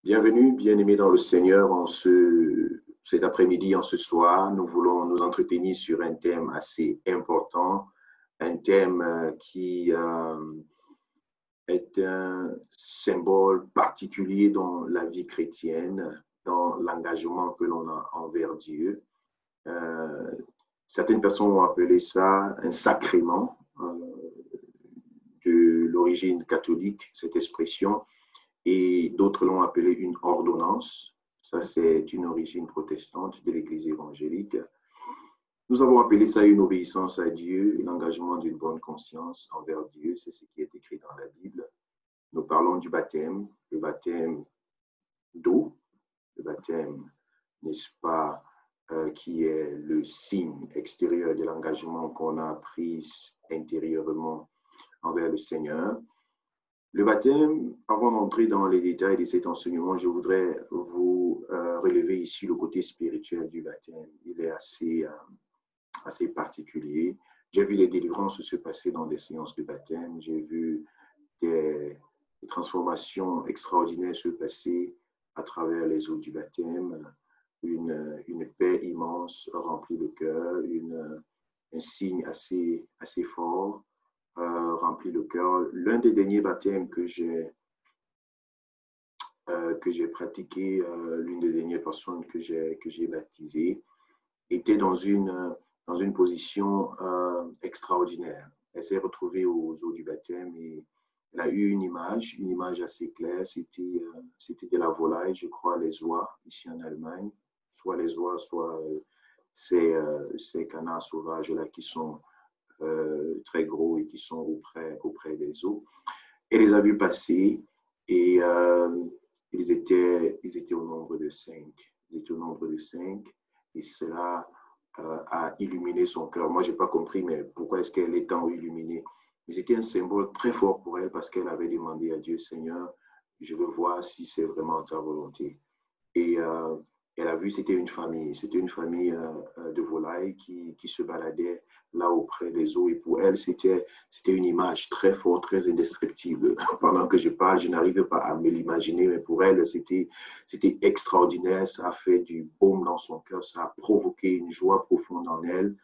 Bienvenue, bien-aimés dans le Seigneur, cet après-midi, en ce soir. Nous voulons nous entretenir sur un thème assez important, un thème qui est un symbole particulier dans la vie chrétienne, dans l'engagement que l'on a envers Dieu. Certaines personnes ont appelé ça un sacrement de l'origine catholique, cette expression, et d'autres l'ont appelé une ordonnance. Ça, c'est une origine protestante de l'Église évangélique. Nous avons appelé ça une obéissance à Dieu, l'engagement d'une bonne conscience envers Dieu. C'est ce qui est écrit dans la Bible. Nous parlons du baptême, le baptême d'eau, le baptême, n'est-ce pas, qui est le signe extérieur de l'engagement qu'on a pris intérieurement envers le Seigneur. Le baptême, avant d'entrer dans les détails de cet enseignement, je voudrais vous relever ici le côté spirituel du baptême. Il est assez particulier. J'ai vu les délivrances se passer dans des séances de baptême. J'ai vu des transformations extraordinaires se passer à travers les eaux du baptême. Une paix immense remplit le cœur, un signe assez fort remplit le cœur. L'un des derniers baptêmes que j'ai pratiqué, l'une des dernières personnes que j'ai baptisées, était dans une position extraordinaire. Elle s'est retrouvée aux eaux du baptême et elle a eu une image assez claire. C'était de la volaille, je crois, les oies, ici en Allemagne. Soit les oies, soit ces canards sauvages-là qui sont très gros et qui sont auprès des eaux. Elle les a vus passer et ils étaient au nombre de 5. Ils étaient au nombre de 5 et cela a illuminé son cœur. Moi, je n'ai pas compris, mais pourquoi est-ce qu'elle est tant illuminée? Mais c'était un symbole très fort pour elle parce qu'elle avait demandé à Dieu, Seigneur, je veux voir si c'est vraiment ta volonté. Et elle a vu, c'était une famille de volailles qui se baladait là auprès des eaux. Et pour elle, c'était une image très forte, très indescriptible. Pendant que je parle, je n'arrive pas à me l'imaginer, mais pour elle, c'était extraordinaire. Ça a fait du baume dans son cœur, ça a provoqué une joie profonde en elle.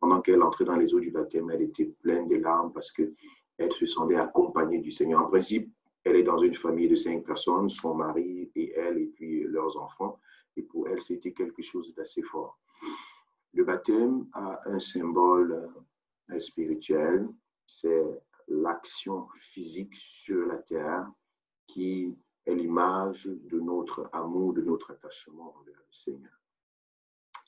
Pendant qu'elle entrait dans les eaux du baptême, elle était pleine de larmes parce qu'elle se sentait accompagnée du Seigneur. En principe, elle est dans une famille de 5 personnes, son mari et elle, et puis leurs enfants. Et pour elle, c'était quelque chose d'assez fort. Le baptême a un symbole spirituel, c'est l'action physique sur la terre qui est l'image de notre amour, de notre attachement envers le Seigneur.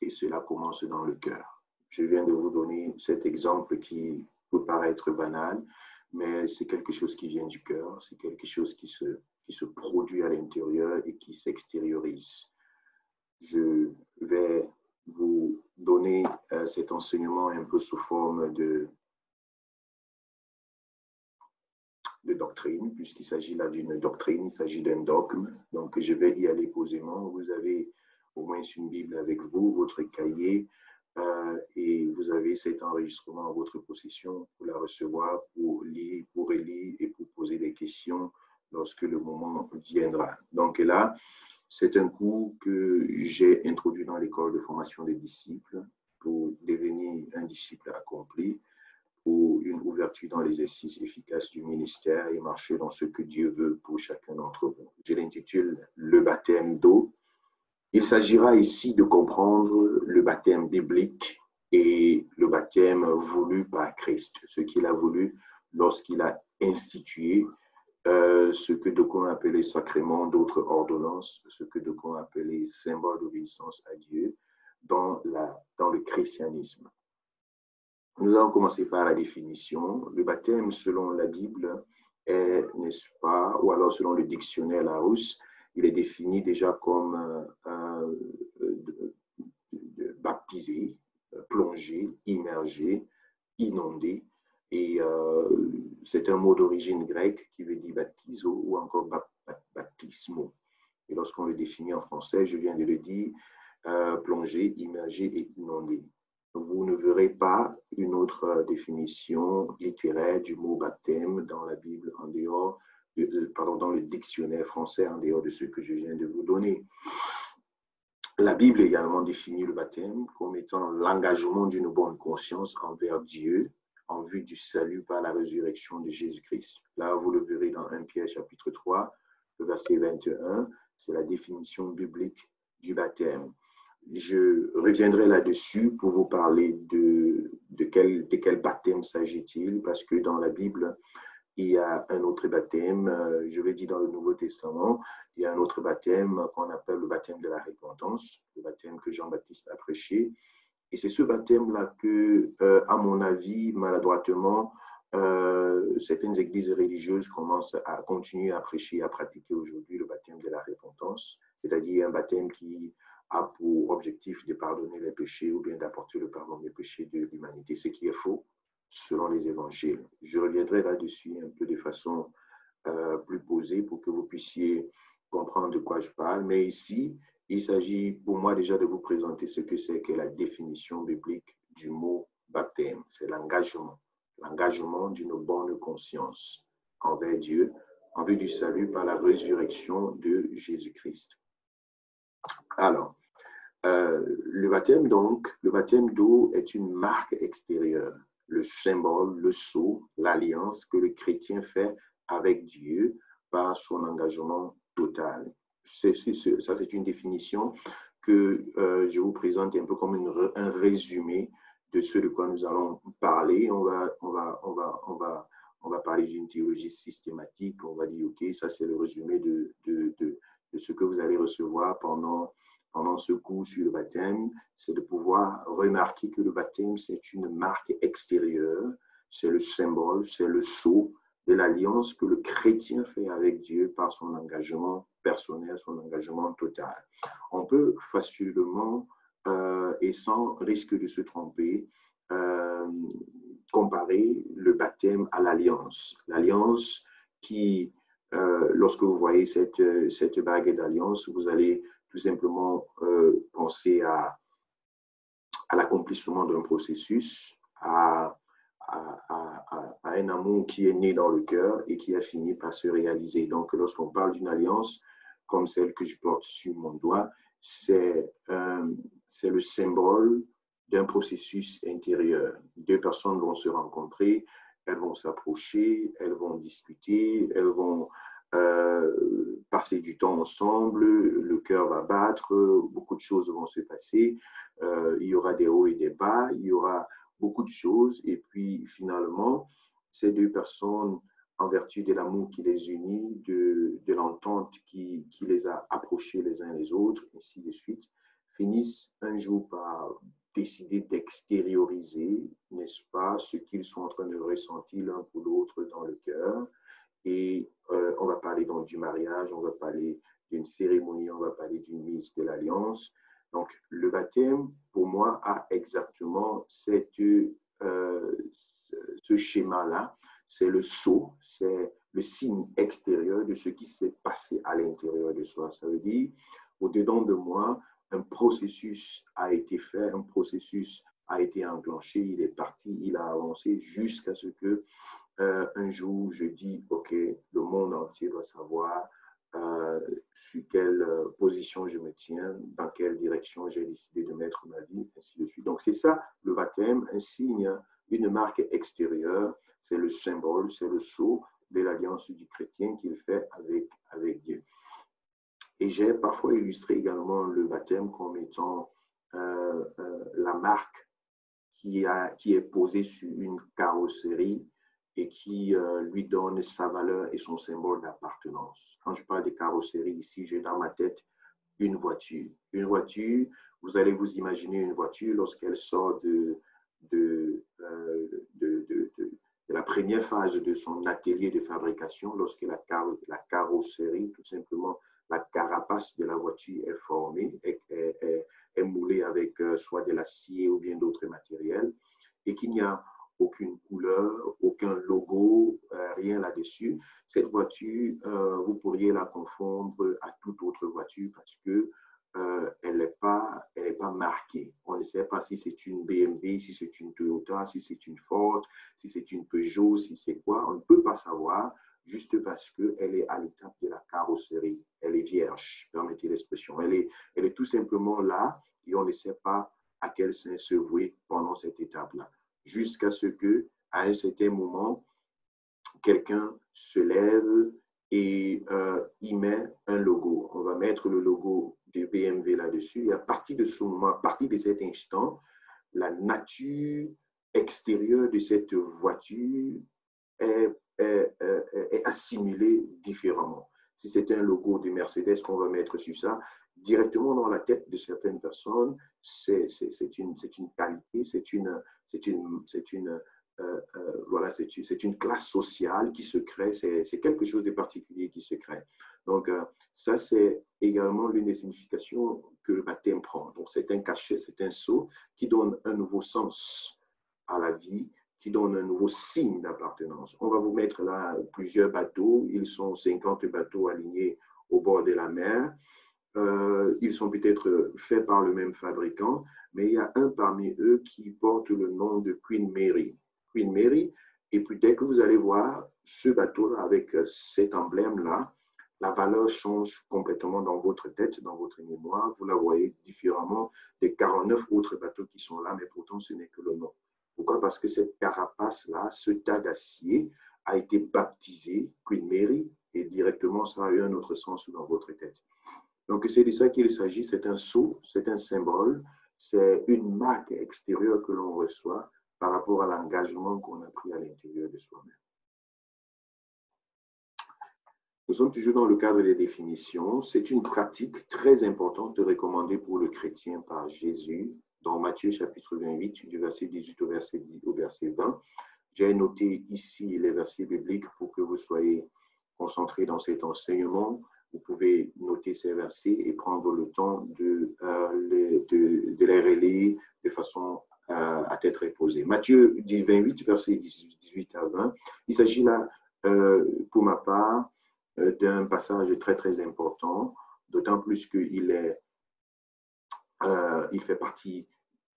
Et cela commence dans le cœur. Je viens de vous donner cet exemple qui peut paraître banal, mais c'est quelque chose qui vient du cœur, c'est quelque chose qui se produit à l'intérieur et qui s'extériorise. Je vais vous donner cet enseignement un peu sous forme de doctrine, puisqu'il s'agit là d'une doctrine, il s'agit d'un dogme. Donc, je vais y aller posément. Vous avez au moins une Bible avec vous, votre cahier, et vous avez cet enregistrement en votre possession pour la recevoir, pour lire, pour relire et pour poser des questions lorsque le moment viendra. Donc là, c'est un cours que j'ai introduit dans l'école de formation des disciples pour devenir un disciple accompli, pour une ouverture dans l'exercice efficace du ministère et marcher dans ce que Dieu veut pour chacun d'entre vous. Je l'intitule « Le baptême d'eau ». Il s'agira ici de comprendre le baptême biblique et le baptême voulu par Christ, ce qu'il a voulu lorsqu'il a institué ce que d'aucuns appelaient sacrement, d'autres ordonnances, ce que d'aucuns appelaient symbole d'obéissance à Dieu dans le christianisme. Nous allons commencer par la définition. Le baptême, selon la Bible, est, n'est-ce pas, ou alors selon le dictionnaire Larousse, il est défini déjà comme baptisé, plongé, immergé, inondé. Et c'est un mot d'origine grecque qui veut dire baptizo ou encore baptismo. Et lorsqu'on le définit en français, je viens de le dire, plongé, immergé et inondé. Vous ne verrez pas une autre définition littéraire du mot baptême dans la Bible en dehors dans le dictionnaire français, en dehors de ce que je viens de vous donner. La Bible également définit le baptême comme étant l'engagement d'une bonne conscience envers Dieu en vue du salut par la résurrection de Jésus-Christ. Là, vous le verrez dans 1 Pierre chapitre 3, le verset 21, c'est la définition biblique du baptême. Je reviendrai là-dessus pour vous parler de quel baptême s'agit-il, parce que dans la Bible, il y a un autre baptême, je l'ai dit dans le Nouveau Testament, il y a un autre baptême qu'on appelle le baptême de la repentance, le baptême que Jean-Baptiste a prêché. Et c'est ce baptême-là que, à mon avis, maladroitement, certaines églises religieuses commencent à continuer à prêcher et à pratiquer aujourd'hui, le baptême de la repentance, c'est-à-dire un baptême qui a pour objectif de pardonner les péchés ou bien d'apporter le pardon des péchés de l'humanité, ce qui est faux selon les évangiles. Je reviendrai là-dessus un peu de façon plus posée pour que vous puissiez comprendre de quoi je parle. Mais ici, il s'agit pour moi déjà de vous présenter ce que c'est que la définition biblique du mot baptême. C'est l'engagement d'une bonne conscience envers Dieu en vue du salut par la résurrection de Jésus-Christ. Alors, le baptême d'eau est une marque extérieure, le symbole, le sceau, l'alliance que le chrétien fait avec Dieu par son engagement total. Ça, c'est une définition que je vous présente un peu comme un résumé de ce de quoi nous allons parler. On va parler d'une théologie systématique. On va dire, OK, ça c'est le résumé de ce que vous allez recevoir pendant ce cours sur le baptême, c'est de pouvoir remarquer que le baptême, c'est une marque extérieure, c'est le symbole, c'est le sceau de l'alliance que le chrétien fait avec Dieu par son engagement personnel, son engagement total. On peut facilement et sans risque de se tromper, comparer le baptême à l'alliance. L'alliance qui, lorsque vous voyez cette bague d'alliance, vous allez tout simplement penser à l'accomplissement d'un processus, à un amour qui est né dans le cœur et qui a fini par se réaliser. Donc, lorsqu'on parle d'une alliance comme celle que je porte sur mon doigt, c'est le symbole d'un processus intérieur. Deux personnes vont se rencontrer, elles vont s'approcher, elles vont discuter, elles vont passer du temps ensemble, le cœur va battre, beaucoup de choses vont se passer, il y aura des hauts et des bas, il y aura beaucoup de choses, et puis finalement, ces deux personnes, en vertu de l'amour qui les unit, de l'entente qui les a approchés les uns les autres, ainsi de suite, finissent un jour par décider d'extérioriser, n'est-ce pas, ce qu'ils sont en train de ressentir l'un pour l'autre dans le cœur. Et on va parler donc du mariage, on va parler d'une cérémonie, on va parler d'une mise de l'alliance. Donc, le baptême, pour moi, a exactement ce schéma-là. C'est le sceau, c'est le signe extérieur de ce qui s'est passé à l'intérieur de soi. Ça veut dire, au-dedans de moi, un processus a été fait, un processus a été enclenché, il est parti, il a avancé jusqu'à ce que un jour, je dis, OK, le monde entier doit savoir sur quelle position je me tiens, dans quelle direction j'ai décidé de mettre ma vie, ainsi de suite. Donc, c'est ça, le baptême, un signe, une marque extérieure, c'est le symbole, c'est le sceau de l'alliance du chrétien qu'il fait avec Dieu. Et j'ai parfois illustré également le baptême comme étant la marque qui est posée sur une carrosserie et qui lui donne sa valeur et son symbole d'appartenance. Quand je parle de carrosserie ici, j'ai dans ma tête une voiture. Une voiture, vous allez vous imaginer une voiture lorsqu'elle sort de la première phase de son atelier de fabrication, lorsque la carrosserie, tout simplement, la carapace de la voiture est formée, est moulée avec soit de l'acier ou bien d'autres matériels, et qu'il n'y a aucune couleur, aucun logo, rien là-dessus. Cette voiture, vous pourriez la confondre à toute autre voiture parce que elle n'est pas marquée. On ne sait pas si c'est une BMW, si c'est une Toyota, si c'est une Ford, si c'est une Peugeot, si c'est quoi. On ne peut pas savoir juste parce qu'elle est à l'étape de la carrosserie. Elle est vierge, permettez l'expression. Elle est tout simplement là et on ne sait pas à quel sein se vouer pendant cette étape-là. Jusqu'à ce que, à un certain moment, quelqu'un se lève et y met un logo. On va mettre le logo de BMW là-dessus. Et à partir de ce moment, à partir de cet instant, la nature extérieure de cette voiture est assimilée différemment. Si c'est un logo de Mercedes qu'on va mettre sur ça, directement dans la tête de certaines personnes, c'est une qualité, voilà, c'est une classe sociale qui se crée, c'est quelque chose de particulier qui se crée. Donc, ça, c'est également l'une des significations que le baptême prend. Donc, c'est un cachet, c'est un sceau qui donne un nouveau sens à la vie, qui donne un nouveau signe d'appartenance. On va vous mettre là plusieurs bateaux. Ils sont 50 bateaux alignés au bord de la mer. Ils sont peut-être faits par le même fabricant, mais il y a un parmi eux qui porte le nom de Queen Mary. Queen Mary, et puis dès que vous allez voir ce bateau-là avec cet emblème-là, la valeur change complètement dans votre tête, dans votre mémoire. Vous la voyez différemment des 49 autres bateaux qui sont là, mais pourtant ce n'est que le nom. Pourquoi? Parce que cette carapace-là, ce tas d'acier, a été baptisé Queen Mary, et directement ça a eu un autre sens dans votre tête. Donc, c'est de ça qu'il s'agit. C'est un sceau, c'est un symbole, c'est une marque extérieure que l'on reçoit par rapport à l'engagement qu'on a pris à l'intérieur de soi-même. Nous sommes toujours dans le cadre des définitions. C'est une pratique très importante recommandée pour le chrétien par Jésus dans Matthieu chapitre 28, du verset 18 au verset 20. J'ai noté ici les versets bibliques pour que vous soyez concentrés dans cet enseignement. Vous pouvez noter ces versets et prendre le temps de les relayer de façon à tête reposée. Matthieu 28, versets 18 à 20. Il s'agit là, pour ma part, d'un passage très, très important, d'autant plus qu'il il fait partie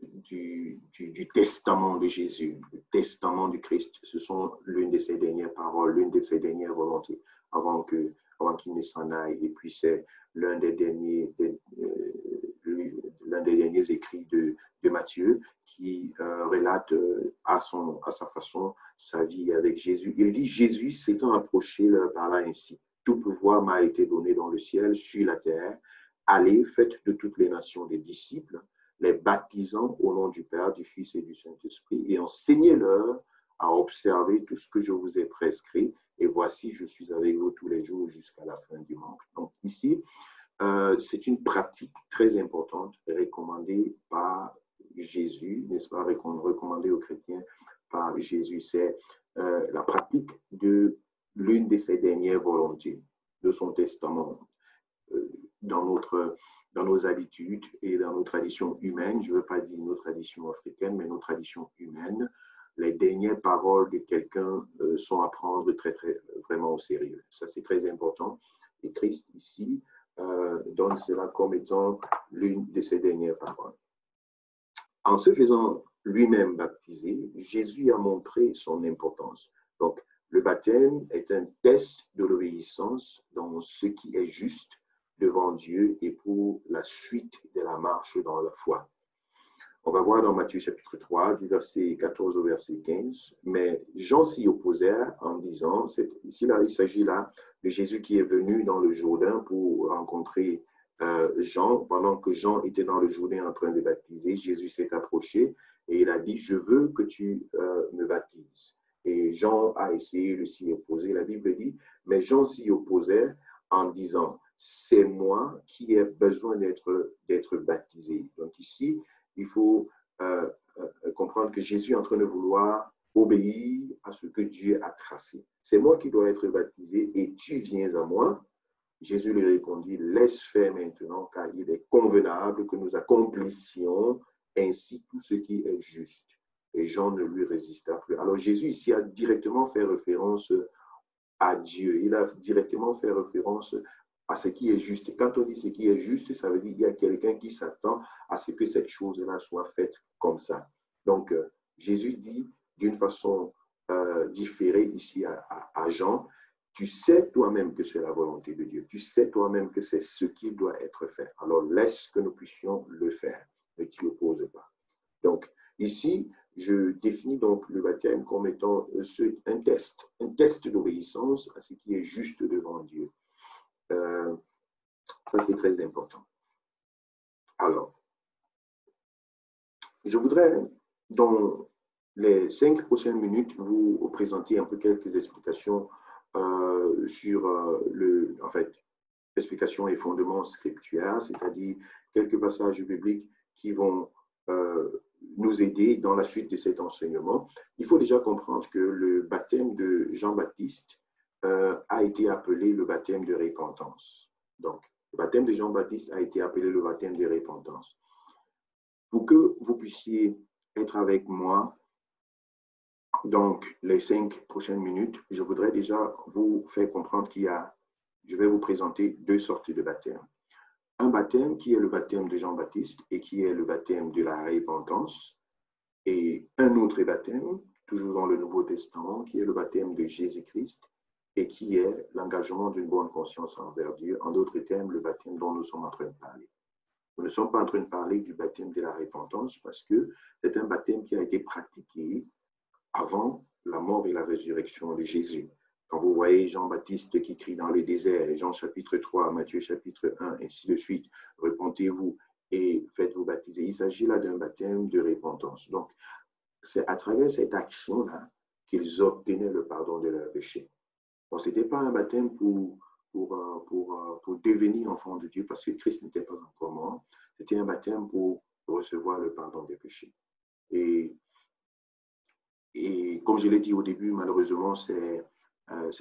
du testament de Jésus, le testament du Christ. Ce sont l'une de ses dernières paroles, l'une de ses dernières volontés avant qu'il ne s'en aille. Et puis c'est l'un des derniers écrits de Matthieu qui relate à sa façon sa vie avec Jésus. Il dit: Jésus s'étant approché par là ainsi, tout pouvoir m'a été donné dans le ciel, sur la terre. Allez, faites de toutes les nations des disciples, les baptisant au nom du Père, du Fils et du Saint-Esprit, et enseignez-leur à observer tout ce que je vous ai prescrit. Et voici, je suis avec vous tous les jours jusqu'à la fin du monde. Donc ici, c'est une pratique très importante recommandée par Jésus, n'est-ce pas, recommandée aux chrétiens par Jésus. C'est la pratique de l'une de ses dernières volontés, de son testament. Dans nos habitudes et dans nos traditions humaines, je ne veux pas dire nos traditions africaines, mais nos traditions humaines, les dernières paroles de quelqu'un sont à prendre très, très, vraiment au sérieux. Ça, c'est très important. Et Christ, ici, donne cela comme étant l'une de ses dernières paroles. En se faisant lui-même baptiser, Jésus a montré son importance. Donc, le baptême est un test de l'obéissance dans ce qui est juste devant Dieu et pour la suite de la marche dans la foi. On va voir dans Matthieu chapitre 3, du verset 14 au verset 15, mais Jean s'y opposait en disant, ici là, il s'agit là de Jésus qui est venu dans le Jourdain pour rencontrer Jean. Pendant que Jean était dans le Jourdain en train de baptiser, Jésus s'est approché et il a dit: je veux que tu me baptises. Et Jean a essayé de s'y opposer. La Bible dit, mais Jean s'y opposait en disant: c'est moi qui ai besoin d'être baptisé. Donc ici, il faut comprendre que Jésus est en train de vouloir obéir à ce que Dieu a tracé. C'est moi qui dois être baptisé et tu viens à moi. Jésus lui répondit: laisse faire maintenant, car il est convenable que nous accomplissions ainsi tout ce qui est juste. Et Jean ne lui résista plus. Alors Jésus ici a directement fait référence à Dieu. Il a directement fait référence à ce qui est juste. Et quand on dit ce qui est juste, ça veut dire qu'il y a quelqu'un qui s'attend à ce que cette chose-là soit faite comme ça. Donc, Jésus dit d'une façon différée ici à Jean: tu sais toi-même que c'est la volonté de Dieu. Tu sais toi-même que c'est ce qui doit être fait. Alors, laisse que nous puissions le faire. Ne t'y oppose pas. Donc, ici, je définis donc le baptême comme étant un test d'obéissance à ce qui est juste devant Dieu. Ça, c'est très important. Alors, je voudrais, dans les 5 prochaines minutes, vous présenter un peu quelques explications sur en fait, explications et fondements scripturaires, c'est-à-dire quelques passages bibliques qui vont nous aider dans la suite de cet enseignement. Il faut déjà comprendre que le baptême de Jean-Baptiste a été appelé le baptême de repentance. Donc, le baptême de Jean-Baptiste a été appelé le baptême de repentance. Pour que vous puissiez être avec moi donc les 5 prochaines minutes, je voudrais déjà vous faire comprendre je vais vous présenter 2 sortes de baptêmes. Un baptême qui est le baptême de Jean-Baptiste et qui est le baptême de la repentance, et un autre baptême, toujours dans le Nouveau Testament, qui est le baptême de Jésus-Christ et qui est l'engagement d'une bonne conscience envers Dieu. En d'autres termes, le baptême dont nous sommes en train de parler. Nous ne sommes pas en train de parler du baptême de la repentance parce que c'est un baptême qui a été pratiqué avant la mort et la résurrection de Jésus. Quand vous voyez Jean-Baptiste qui crie dans le désert, Jean chapitre 3, Matthieu chapitre 1, ainsi de suite, repentez-vous et faites-vous baptiser. Il s'agit là d'un baptême de repentance. Donc, c'est à travers cette action-là qu'ils obtenaient le pardon de leurs péchés. Bon, ce n'était pas un baptême pour devenir enfant de Dieu parce que Christ n'était pas encore mort. C'était un baptême pour recevoir le pardon des péchés. Et comme je l'ai dit au début, malheureusement, c'est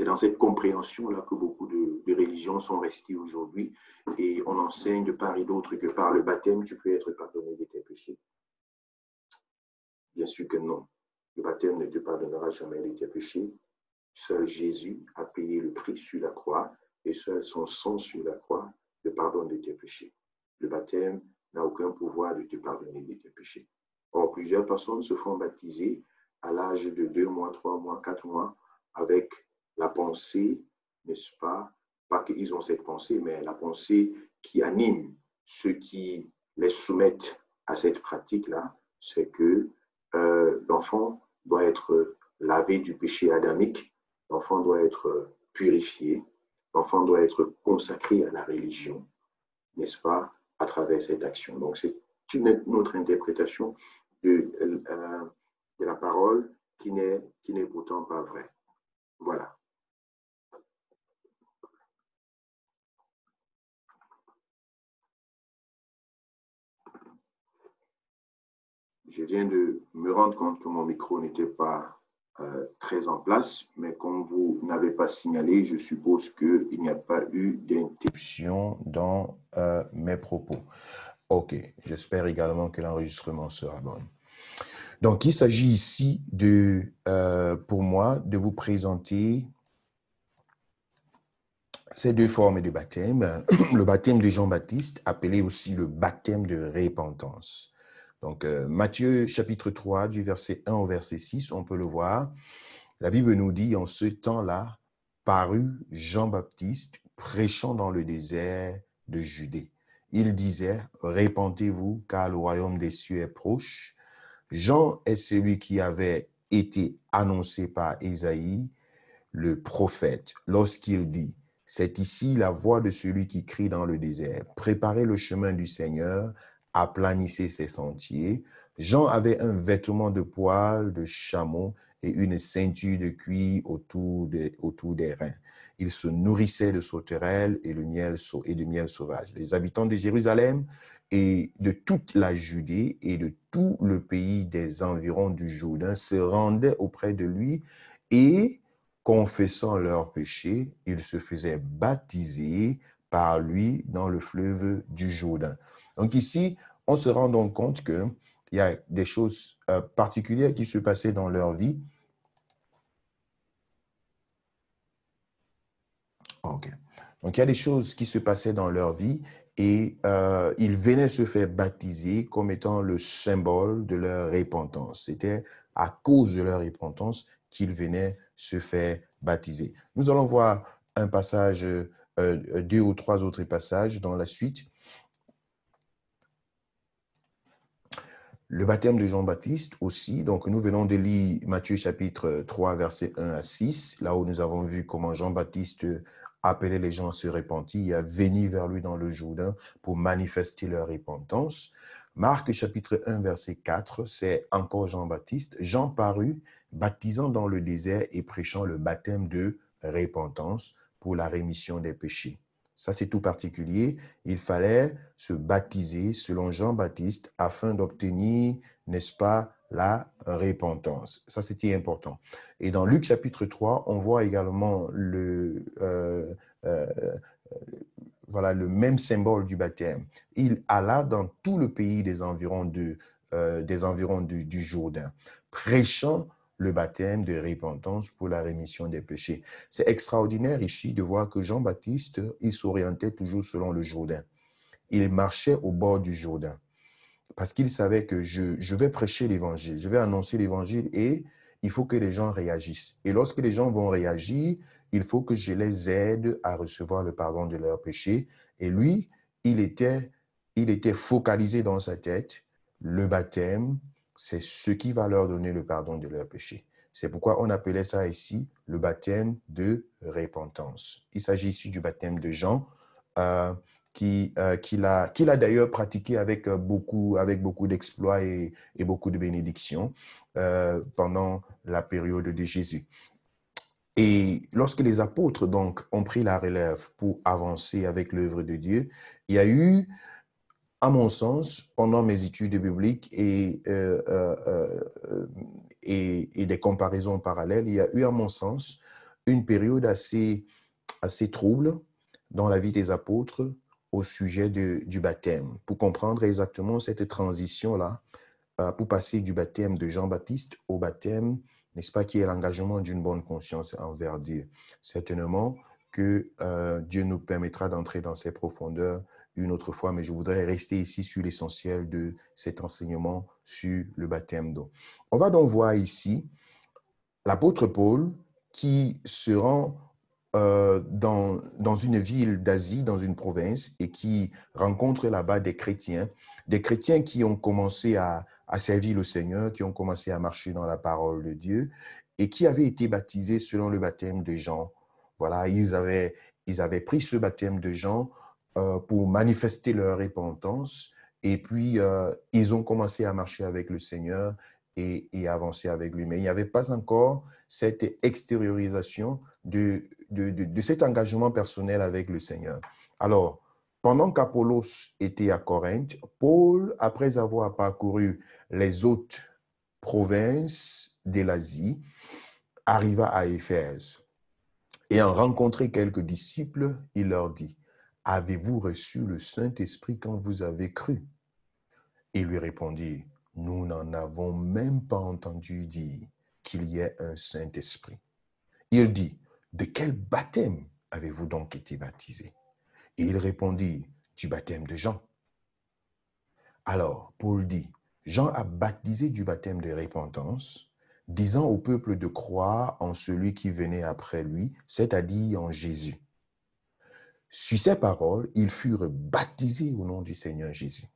dans cette compréhension-là que beaucoup de religions sont restées aujourd'hui. Et on enseigne de part et d'autre que par le baptême, tu peux être pardonné de tes péchés. Bien sûr que non. Le baptême ne te pardonnera jamais de tes péchés. Seul Jésus a payé le prix sur la croix et seul son sang sur la croix te pardonne de tes péchés. Le baptême n'a aucun pouvoir de te pardonner de tes péchés. Or, plusieurs personnes se font baptiser à l'âge de 2 mois, 3 mois, 4 mois avec la pensée, n'est-ce pas? Pas qu'ils ont cette pensée, mais la pensée qui anime ceux qui les soumettent à cette pratique-là, c'est que l'enfant doit être lavé du péché adamique, l'enfant doit être purifié, l'enfant doit être consacré à la religion, n'est-ce pas, à travers cette action. Donc, c'est une autre interprétation de la parole qui n'est pourtant pas vraie. Voilà. Je viens de me rendre compte que mon micro n'était pas très en place, mais comme vous n'avez pas signalé, je suppose qu'il n'y a pas eu d'interruption dans mes propos. OK, j'espère également que l'enregistrement sera bon. Donc, il s'agit ici pour moi de vous présenter ces 2 formes de baptême. Le baptême de Jean-Baptiste, appelé aussi le baptême de repentance. Donc, Matthieu chapitre 3, du verset 1 au verset 6, on peut le voir. La Bible nous dit, en ce temps-là, parut Jean-Baptiste prêchant dans le désert de Judée. Il disait, repentez-vous, car le royaume des cieux est proche. Jean est celui qui avait été annoncé par Ésaïe, le prophète, lorsqu'il dit, c'est ici la voix de celui qui crie dans le désert. Préparez le chemin du Seigneur, aplanissez ses sentiers. Jean avait un vêtement de poil de chameau et une ceinture de cuir autour des reins. Il se nourrissait de sauterelles et de miel sauvage. Les habitants de Jérusalem et de toute la Judée et de tout le pays des environs du Jourdain se rendaient auprès de lui et, confessant leurs péchés, ils se faisaient baptiser par lui dans le fleuve du Jourdain. Donc ici, on se rend donc compte qu'il y a des choses particulières qui se passaient dans leur vie. OK. Donc il y a des choses qui se passaient dans leur vie et ils venaient se faire baptiser comme étant le symbole de leur repentance. C'était à cause de leur repentance qu'il venait se faire baptiser. Nous allons voir un passage, 2 ou 3 autres passages dans la suite. Le baptême de Jean-Baptiste aussi, donc nous venons de lire Matthieu chapitre 3, versets 1 à 6, là où nous avons vu comment Jean-Baptiste appelait les gens à se repentir et à venir vers lui dans le Jourdain pour manifester leur repentance. Marc chapitre 1, verset 4, c'est encore Jean-Baptiste. Jean parut, baptisant dans le désert et prêchant le baptême de repentance pour la rémission des péchés. Ça, c'est tout particulier. Il fallait se baptiser selon Jean-Baptiste afin d'obtenir, n'est-ce pas, la repentance. Ça, c'était important. Et dans Luc chapitre 3, on voit également voilà, le même symbole du baptême. Il alla dans tout le pays des environs du Jourdain, prêchant le baptême de repentance pour la rémission des péchés. C'est extraordinaire ici de voir que Jean-Baptiste, il s'orientait toujours selon le Jourdain. Il marchait au bord du Jourdain parce qu'il savait que je vais prêcher l'évangile, je vais annoncer l'évangile et il faut que les gens réagissent. Et lorsque les gens vont réagir, il faut que je les aide à recevoir le pardon de leurs péchés. Et lui, il était focalisé dans sa tête. Le baptême, c'est ce qui va leur donner le pardon de leurs péchés. C'est pourquoi on appelait ça ici le baptême de repentance. Il s'agit ici du baptême de Jean, qu'il a d'ailleurs pratiqué avec beaucoup d'exploits et beaucoup de bénédictions pendant la période de Jésus. Et lorsque les apôtres donc ont pris la relève pour avancer avec l'œuvre de Dieu, il y a eu, à mon sens, pendant mes études bibliques et des comparaisons parallèles, il y a eu, à mon sens, une période assez trouble dans la vie des apôtres au sujet du baptême. Pour comprendre exactement cette transition-là, pour passer du baptême de Jean-Baptiste au baptême, n'est-ce pas, qui est l'engagement d'une bonne conscience envers Dieu. Certainement que Dieu nous permettra d'entrer dans ces profondeurs une autre fois, mais je voudrais rester ici sur l'essentiel de cet enseignement sur le baptême d'eau. On va donc voir ici l'apôtre Paul qui se rend dans une ville d'Asie, dans une province, et qui rencontre là-bas des chrétiens qui ont commencé à servir le Seigneur, qui ont commencé à marcher dans la parole de Dieu, et qui avaient été baptisés selon le baptême de Jean. Voilà, ils avaient pris ce baptême de Jean pour manifester leur repentance, et puis ils ont commencé à marcher avec le Seigneur et avancer avec lui. Mais il n'y avait pas encore cette extériorisation de cet engagement personnel avec le Seigneur. Alors, pendant qu'Apollos était à Corinthe, Paul, après avoir parcouru les autres provinces de l'Asie, arriva à Éphèse. Et en rencontrant quelques disciples, il leur dit, « Avez-vous reçu le Saint-Esprit quand vous avez cru ?» Ils lui répondirent, « Nous n'en avons même pas entendu dire qu'il y ait un Saint-Esprit. » Il dit, « De quel baptême avez-vous donc été baptisés ?» Et il répondit, « Du baptême de Jean. » Alors, Paul dit, « Jean a baptisé du baptême de repentance, disant au peuple de croire en celui qui venait après lui, c'est-à-dire en Jésus. » Sur ces paroles, ils furent baptisés au nom du Seigneur Jésus.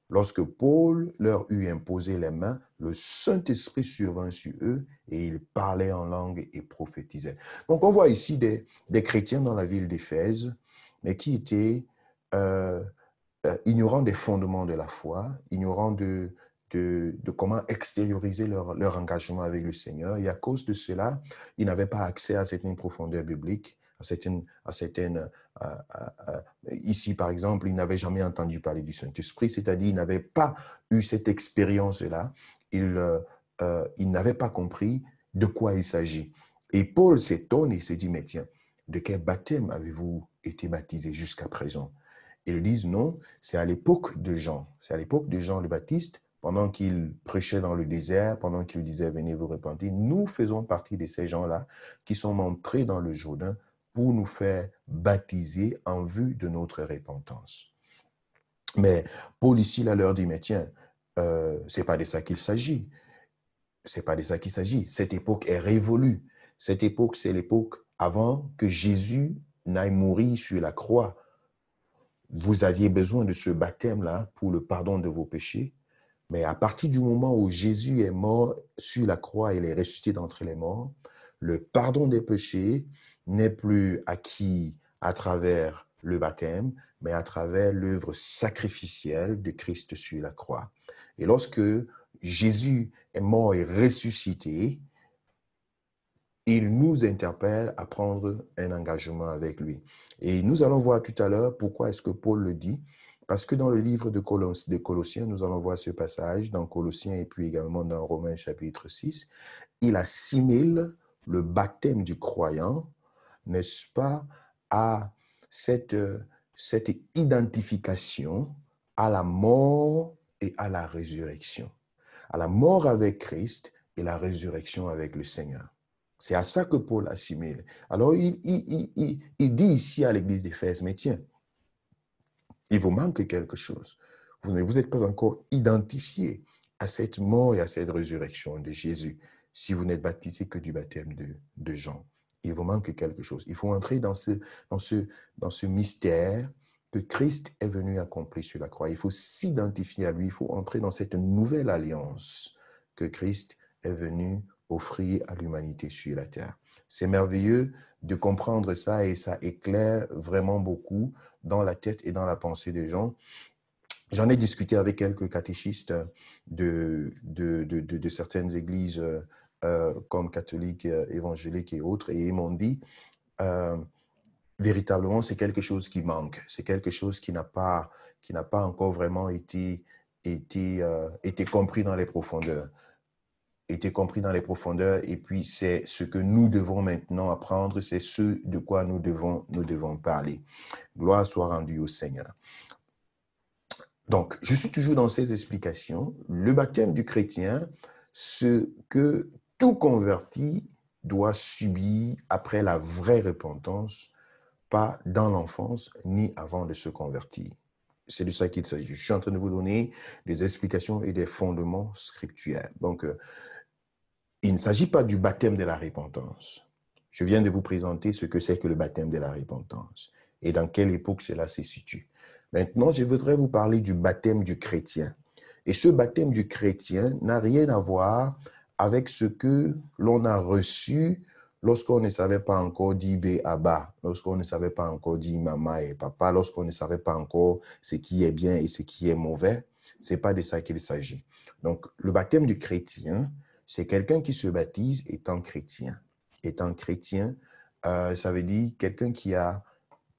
Lorsque Paul leur eut imposé les mains, le Saint-Esprit survint sur eux et ils parlaient en langue et prophétisaient. Donc on voit ici des chrétiens dans la ville d'Éphèse, mais qui étaient ignorants des fondements de la foi, ignorants de comment extérioriser leur engagement avec le Seigneur. Et à cause de cela, ils n'avaient pas accès à certaines profondeurs bibliques, ici, par exemple, ils n'avaient jamais entendu parler du Saint-Esprit, c'est-à-dire ils n'avaient pas eu cette expérience-là. Ils n'avaient pas compris de quoi il s'agit. Et Paul s'étonne et se dit, mais tiens, de quel baptême avez-vous été baptisé jusqu'à présent? Ils disent non, c'est à l'époque de Jean. C'est à l'époque de Jean le Baptiste, pendant qu'il prêchait dans le désert, pendant qu'il disait « Venez vous repentir », nous faisons partie de ces gens-là qui sont entrés dans le Jourdain pour nous faire baptiser en vue de notre repentance. Mais Paul ici là, leur dit, mais tiens, c'est pas de ça qu'il s'agit. c'est pas de ça qu'il s'agit. Cette époque est révolue. Cette époque, c'est l'époque avant que Jésus n'aille mourir sur la croix. Vous aviez besoin de ce baptême-là pour le pardon de vos péchés. Mais à partir du moment où Jésus est mort sur la croix et il est ressuscité d'entre les morts, le pardon des péchés n'est plus acquis à travers le baptême, mais à travers l'œuvre sacrificielle de Christ sur la croix. Et lorsque Jésus est mort et ressuscité, il nous interpelle à prendre un engagement avec lui. Et nous allons voir tout à l'heure pourquoi est-ce que Paul le dit. Parce que dans le livre de Colossiens, nous allons voir ce passage dans Colossiens et puis également dans Romains chapitre 6. Il assimile le baptême du croyant, n'est-ce pas, à cette identification à la mort et à la résurrection. À la mort avec Christ et la résurrection avec le Seigneur. C'est à ça que Paul assimile. Alors, il dit ici à l'église d'Éphèse, mais tiens, il vous manque quelque chose. Vous ne vous êtes pas encore identifié à cette mort et à cette résurrection de Jésus si vous n'êtes baptisé que du baptême de Jean. Il vous manque quelque chose. Il faut entrer dans ce mystère que Christ est venu accomplir sur la croix. Il faut s'identifier à lui. Il faut entrer dans cette nouvelle alliance que Christ est venu offrir à l'humanité sur la terre. C'est merveilleux de comprendre ça et ça éclaire vraiment beaucoup dans la tête et dans la pensée des gens. J'en ai discuté avec quelques catéchistes de certaines églises comme catholiques, évangéliques et autres, et ils m'ont dit, véritablement, c'est quelque chose qui manque. C'est quelque chose qui n'a pas encore vraiment été compris dans les profondeurs. Et puis c'est ce que nous devons maintenant apprendre, c'est ce de quoi nous devons parler. Gloire soit rendue au Seigneur. Donc, je suis toujours dans ces explications. Le baptême du chrétien, ce que tout converti doit subir après la vraie repentance, pas dans l'enfance ni avant de se convertir. C'est de ça qu'il s'agit. Je suis en train de vous donner des explications et des fondements scripturaires. Donc, il ne s'agit pas du baptême de la repentance. Je viens de vous présenter ce que c'est que le baptême de la repentance et dans quelle époque cela se situe. Maintenant, je voudrais vous parler du baptême du chrétien. Et ce baptême du chrétien n'a rien à voir avec ce que l'on a reçu lorsqu'on ne savait pas encore dire bé Abba, lorsqu'on ne savait pas encore dire maman et papa, lorsqu'on ne savait pas encore ce qui est bien et ce qui est mauvais. Ce n'est pas de ça qu'il s'agit. Donc, le baptême du chrétien, c'est quelqu'un qui se baptise étant chrétien. Étant chrétien, ça veut dire quelqu'un qui a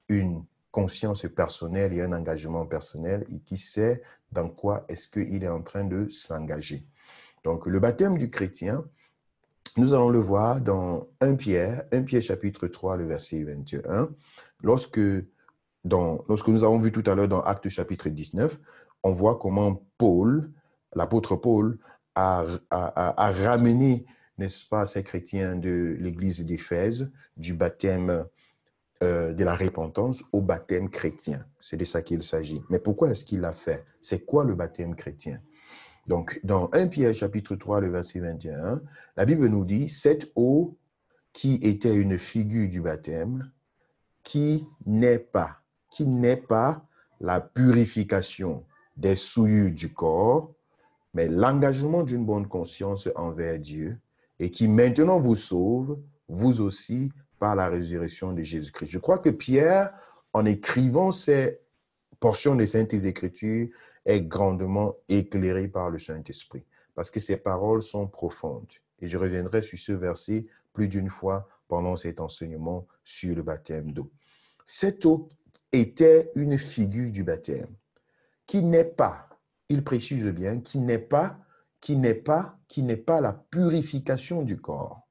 une conscience personnelle et un engagement personnel et qui sait dans quoi est-ce qu'il est en train de s'engager. Donc, le baptême du chrétien, nous allons le voir dans 1 Pierre chapitre 3, le verset 21. Lorsque nous avons vu tout à l'heure dans Actes chapitre 19, on voit comment Paul, l'apôtre Paul, a ramené, n'est-ce pas, ces chrétiens de l'église d'Éphèse, du baptême de la repentance au baptême chrétien. C'est de ça qu'il s'agit. Mais pourquoi est-ce qu'il l'a fait? C'est quoi le baptême chrétien? Donc, dans 1 Pierre chapitre 3, le verset 21, la Bible nous dit, cette eau qui était une figure du baptême, qui n'est pas la purification des souillures du corps, mais l'engagement d'une bonne conscience envers Dieu et qui maintenant vous sauve, vous aussi, par la résurrection de Jésus-Christ. Je crois que Pierre, en écrivant ces portions des Saintes Écritures, est grandement éclairé par le Saint-Esprit parce que ces paroles sont profondes. Et je reviendrai sur ce verset plus d'une fois pendant cet enseignement sur le baptême d'eau. Cette eau était une figure du baptême qui n'est pas, il précise bien, qui n'est pas la purification du corps.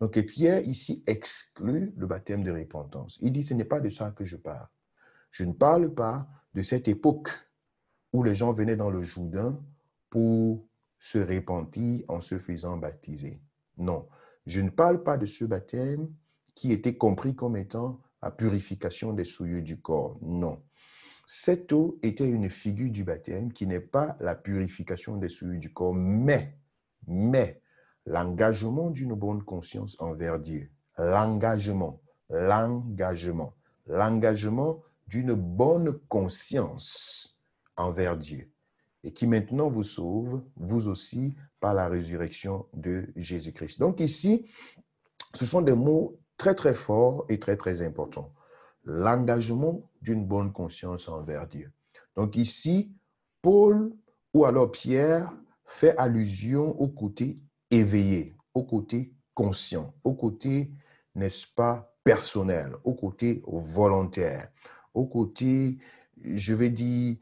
Donc Pierre ici exclut le baptême de repentance. Il dit, ce n'est pas de ça que je parle. Je ne parle pas de cette époque où les gens venaient dans le Jourdain pour se repentir en se faisant baptiser. Non, je ne parle pas de ce baptême qui était compris comme étant la purification des souillures du corps. Non. Cette eau était une figure du baptême qui n'est pas la purification des souillures du corps, mais l'engagement d'une bonne conscience envers Dieu. L'engagement d'une bonne conscience envers Dieu et qui maintenant vous sauve, vous aussi, par la résurrection de Jésus-Christ. Donc ici, ce sont des mots très, très forts et très, très importants. L'engagement d'une bonne conscience envers Dieu. Donc ici, Paul ou alors Pierre fait allusion au côté éveillé, au côté conscient, au côté, n'est-ce pas, personnel, au côté volontaire, au côté, je vais dire,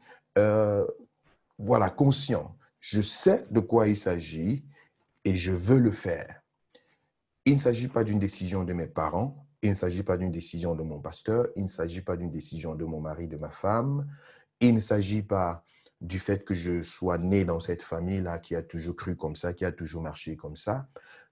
voilà, conscient. Je sais de quoi il s'agit et je veux le faire. Il ne s'agit pas d'une décision de mes parents, il ne s'agit pas d'une décision de mon pasteur, il ne s'agit pas d'une décision de mon mari, de ma femme, il ne s'agit pas du fait que je sois né dans cette famille-là qui a toujours cru comme ça, qui a toujours marché comme ça.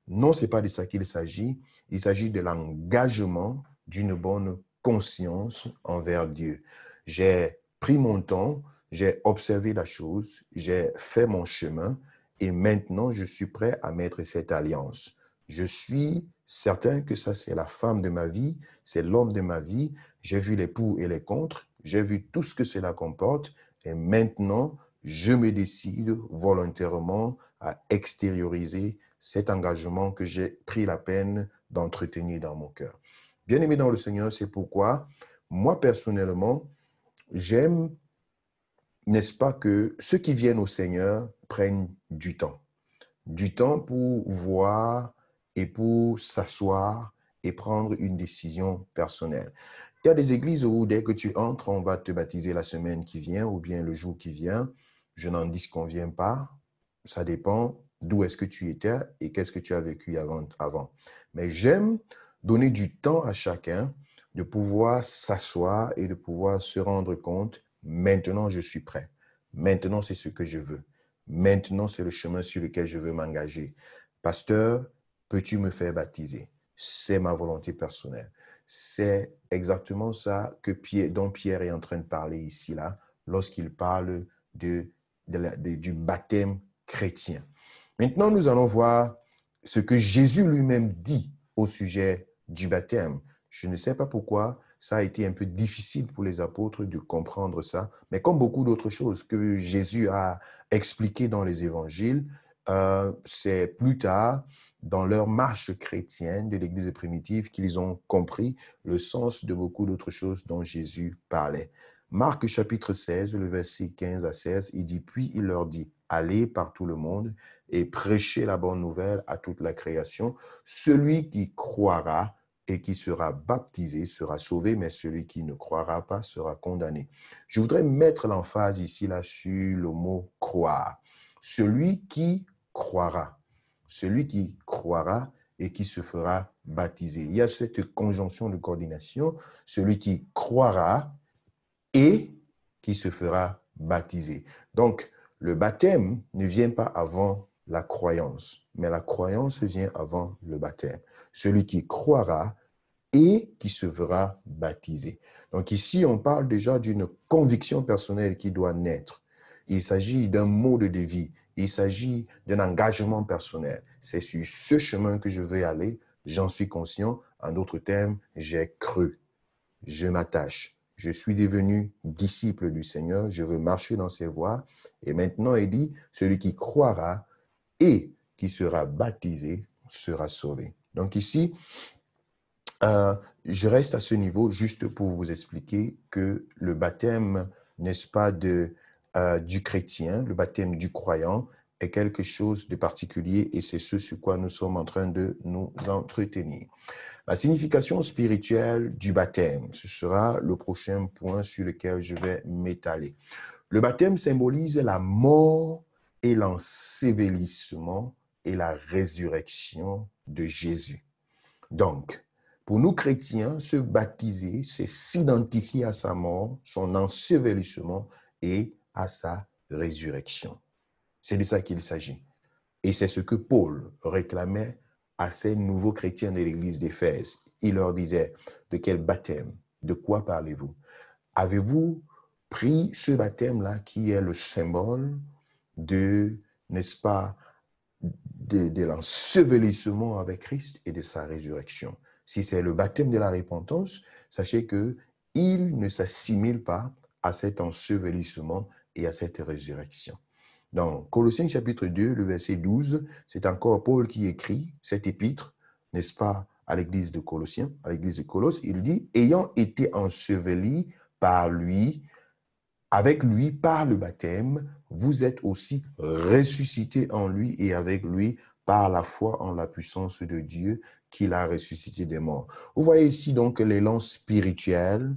Non, ce n'est pas de ça qu'il s'agit. Il s'agit de l'engagement d'une bonne conscience envers Dieu. J'ai pris mon temps, j'ai observé la chose, j'ai fait mon chemin et maintenant je suis prêt à mettre cette alliance. Je suis certain que ça, c'est la femme de ma vie, c'est l'homme de ma vie. J'ai vu les pour et les contre, j'ai vu tout ce que cela comporte et maintenant, je me décide volontairement à extérioriser cet engagement que j'ai pris la peine d'entretenir dans mon cœur. Bien-aimé dans le Seigneur, c'est pourquoi moi, personnellement, j'aime, n'est-ce pas, que ceux qui viennent au Seigneur prennent du temps. Du temps pour voir et pour s'asseoir et prendre une décision personnelle. Il y a des églises où dès que tu entres, on va te baptiser la semaine qui vient ou bien le jour qui vient. Je n'en disconviens pas. Ça dépend d'où est-ce que tu étais et qu'est-ce que tu as vécu avant. Mais j'aime donner du temps à chacun de pouvoir s'asseoir et de pouvoir se rendre compte, maintenant je suis prêt. Maintenant c'est ce que je veux. Maintenant c'est le chemin sur lequel je veux m'engager. Pasteur, peux-tu me faire baptiser? C'est ma volonté personnelle. C'est exactement ça dont Pierre est en train de parler ici, là, lorsqu'il parle du baptême chrétien. Maintenant, nous allons voir ce que Jésus lui-même dit au sujet du baptême. Je ne sais pas pourquoi ça a été un peu difficile pour les apôtres de comprendre ça, mais comme beaucoup d'autres choses que Jésus a expliquées dans les évangiles, c'est plus tard, dans leur marche chrétienne de l'Église primitive, qu'ils ont compris le sens de beaucoup d'autres choses dont Jésus parlait. Marc chapitre 16, le verset 15 à 16, il dit, puis il leur dit, allez par tout le monde et prêchez la bonne nouvelle à toute la création. Celui qui croira et qui sera baptisé sera sauvé, mais celui qui ne croira pas sera condamné. Je voudrais mettre l'emphase ici là sur le mot croire. Celui qui croira. Celui qui croira et qui se fera baptiser. Il y a cette conjonction de coordination, celui qui croira et qui se fera baptiser. Donc, le baptême ne vient pas avant la croyance, mais la croyance vient avant le baptême. Celui qui croira et qui se fera baptiser. Donc ici, on parle déjà d'une conviction personnelle qui doit naître. Il s'agit d'un mode de vie. Il s'agit d'un engagement personnel. C'est sur ce chemin que je vais aller. J'en suis conscient. En d'autres termes, j'ai cru. Je m'attache. Je suis devenu disciple du Seigneur. Je veux marcher dans ses voies. Et maintenant, il dit, celui qui croira et qui sera baptisé sera sauvé. Donc ici, je reste à ce niveau juste pour vous expliquer que le baptême, n'est-ce pas, du chrétien, le baptême du croyant, est quelque chose de particulier et c'est ce sur quoi nous sommes en train de nous entretenir. La signification spirituelle du baptême, ce sera le prochain point sur lequel je vais m'étaler. Le baptême symbolise la mort et l'ensevelissement et la résurrection de Jésus. Donc, pour nous chrétiens, se baptiser, c'est s'identifier à sa mort, son ensevelissement et à sa résurrection. C'est de ça qu'il s'agit. Et c'est ce que Paul réclamait à ces nouveaux chrétiens de l'église d'Éphèse. Il leur disait, de quel baptême, de quoi parlez-vous? Avez-vous pris ce baptême-là qui est le symbole de, n'est-ce pas, de l'ensevelissement avec Christ et de sa résurrection. Si c'est le baptême de la repentance, sachez qu'il ne s'assimile pas à cet ensevelissement et à cette résurrection. Dans Colossiens chapitre 2, le verset 12, c'est encore Paul qui écrit cet épître, n'est-ce pas, à l'église de Colossiens, à l'église de Colosse. Il dit, ayant été enseveli par lui, avec lui par le baptême, vous êtes aussi ressuscités en lui et avec lui par la foi en la puissance de Dieu qu'il a ressuscité des morts. Vous voyez ici donc l'élan spirituel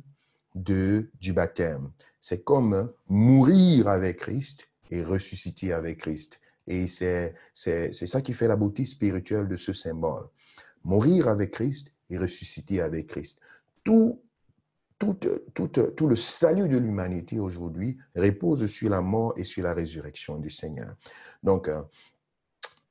du baptême. C'est comme mourir avec Christ et ressusciter avec Christ. Et c'est ça qui fait la beauté spirituelle de ce symbole. Mourir avec Christ et ressusciter avec Christ. Tout le salut de l'humanité aujourd'hui repose sur la mort et sur la résurrection du Seigneur. Donc,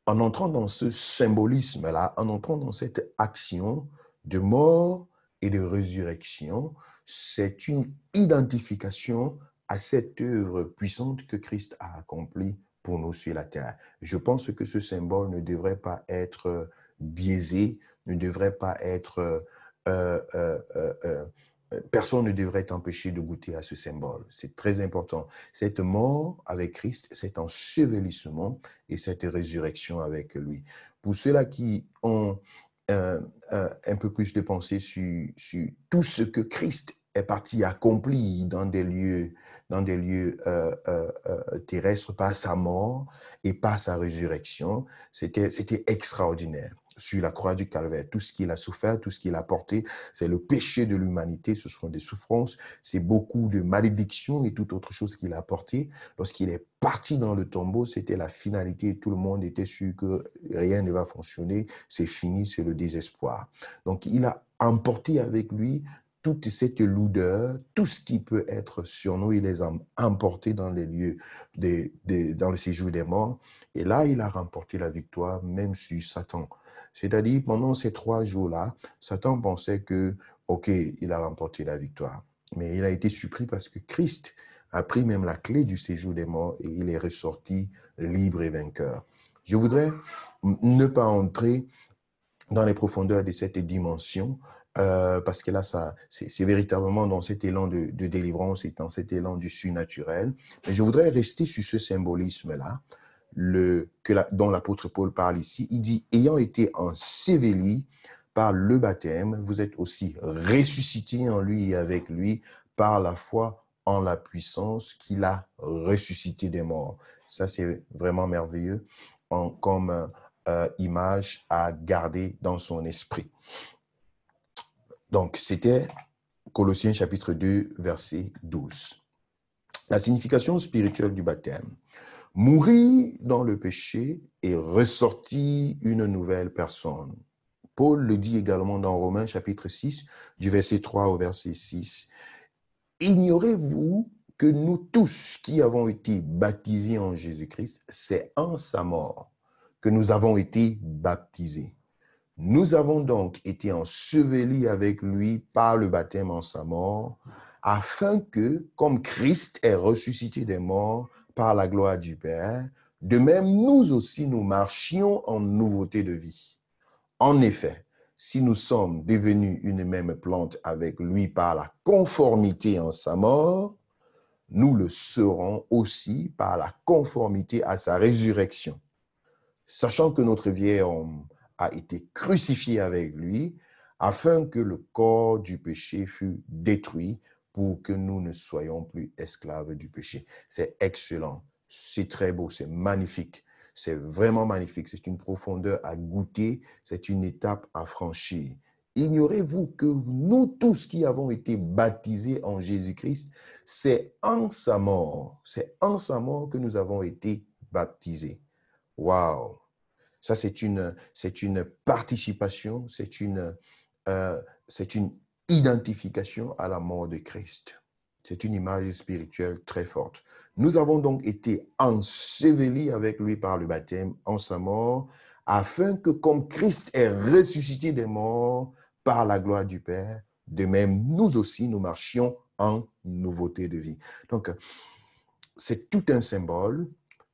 en entrant dans ce symbolisme-là, en entrant dans cette action de mort et de résurrection, c'est une identification à cette œuvre puissante que Christ a accomplie pour nous sur la terre. Je pense que ce symbole ne devrait pas être biaisé, ne devrait pas être... personne ne devrait être empêché de goûter à ce symbole. C'est très important. Cette mort avec Christ, cet ensevelissement et cette résurrection avec lui. Pour ceux-là qui ont un peu plus de pensée sur tout ce que Christ est parti accomplir dans des lieux terrestres par sa mort et par sa résurrection, c'était extraordinaire. Sur la croix du Calvaire, tout ce qu'il a souffert, tout ce qu'il a porté, c'est le péché de l'humanité, ce sont des souffrances, c'est beaucoup de malédictions et toute autre chose qu'il a porté. Lorsqu'il est parti dans le tombeau, c'était la finalité et tout le monde était sûr que rien ne va fonctionner, c'est fini, c'est le désespoir. Donc il a emporté avec lui toute cette lourdeur, tout ce qui peut être sur nous, il les a emportés dans les lieux, dans le séjour des morts. Et là, il a remporté la victoire, même sur Satan. C'est-à-dire, pendant ces 3 jours-là, Satan pensait que, OK, il a remporté la victoire. Mais il a été surpris parce que Christ a pris même la clé du séjour des morts et il est ressorti libre et vainqueur. Je voudrais ne pas entrer dans les profondeurs de cette dimension, parce que là, c'est véritablement dans cet élan de délivrance et dans cet élan du surnaturel. Mais je voudrais rester sur ce symbolisme-là, dont l'apôtre Paul parle ici. Il dit, ayant été enseveli par le baptême, vous êtes aussi ressuscités en lui et avec lui par la foi en la puissance qu'il a ressuscité des morts. Ça, c'est vraiment merveilleux comme image à garder dans son esprit. Donc, c'était Colossiens chapitre 2, verset 12. La signification spirituelle du baptême. Mourir dans le péché et ressortir une nouvelle personne. Paul le dit également dans Romains chapitre 6, du verset 3 au verset 6. Ignorez-vous que nous tous qui avons été baptisés en Jésus-Christ, c'est en sa mort que nous avons été baptisés. Nous avons donc été ensevelis avec lui par le baptême en sa mort, afin que, comme Christ est ressuscité des morts par la gloire du Père, de même nous aussi nous marchions en nouveauté de vie. En effet, si nous sommes devenus une même plante avec lui par la conformité en sa mort, nous le serons aussi par la conformité à sa résurrection. Sachant que notre vieil homme a été crucifié avec lui, afin que le corps du péché fût détruit pour que nous ne soyons plus esclaves du péché. C'est excellent, c'est très beau, c'est magnifique, c'est vraiment magnifique, c'est une profondeur à goûter, c'est une étape à franchir. Ignorez-vous que nous tous qui avons été baptisés en Jésus-Christ, c'est en sa mort que nous avons été baptisés. Wow! Ça, c'est une participation, c'est une identification à la mort de Christ. C'est une image spirituelle très forte. Nous avons donc été ensevelis avec lui par le baptême en sa mort, afin que comme Christ est ressuscité des morts par la gloire du Père, de même nous aussi nous marchions en nouveauté de vie. Donc, c'est tout un symbole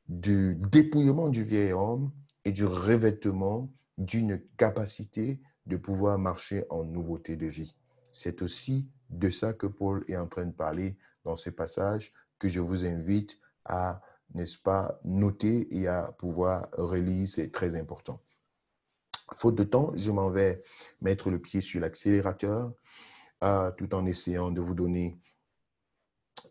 du dépouillement du vieil homme et du revêtement d'une capacité de pouvoir marcher en nouveauté de vie. C'est aussi de ça que Paul est en train de parler dans ce passage que je vous invite à, n'est-ce pas, noter et à pouvoir relire. C'est très important. Faute de temps, je m'en vais mettre le pied sur l'accélérateur tout en essayant de vous donner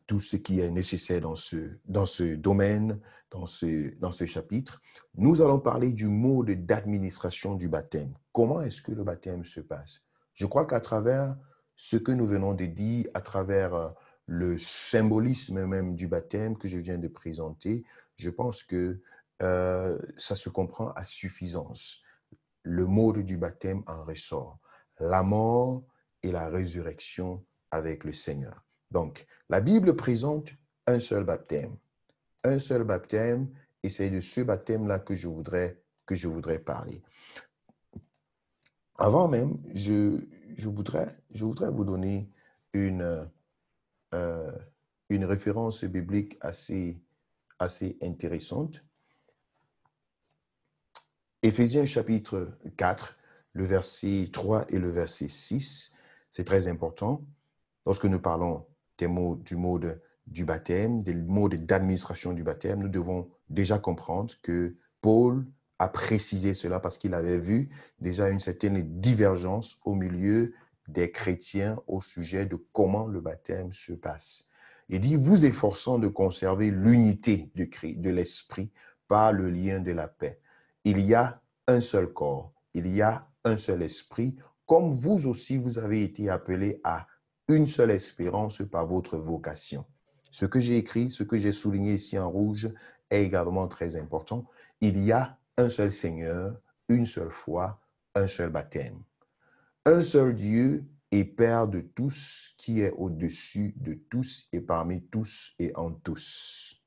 tout ce qui est nécessaire dans ce domaine, dans ce chapitre. Nous allons parler du mode d'administration du baptême. Comment est-ce que le baptême se passe? Je crois qu'à travers ce que nous venons de dire, à travers le symbolisme même du baptême que je viens de présenter, je pense que ça se comprend à suffisance. Le mode du baptême en ressort. La mort et la résurrection avec le Seigneur. Donc, la Bible présente un seul baptême. Un seul baptême, et c'est de ce baptême-là que je voudrais parler. Avant même, je voudrais vous donner une référence biblique assez intéressante. Éphésiens chapitre 4, le verset 3 et le verset 6, c'est très important. Lorsque nous parlons du mode du baptême, des modes d'administration du baptême, nous devons déjà comprendre que Paul a précisé cela parce qu'il avait vu déjà une certaine divergence au milieu des chrétiens au sujet de comment le baptême se passe. Il dit, vous efforçant de conserver l'unité de l'esprit par le lien de la paix. Il y a un seul corps, il y a un seul esprit, comme vous aussi, vous avez été appelés à une seule espérance par votre vocation. Ce que j'ai écrit, ce que j'ai souligné ici en rouge est également très important. Il y a un seul Seigneur, une seule foi, un seul baptême. Un seul Dieu et Père de tous, qui est au-dessus de tous et parmi tous et en tous.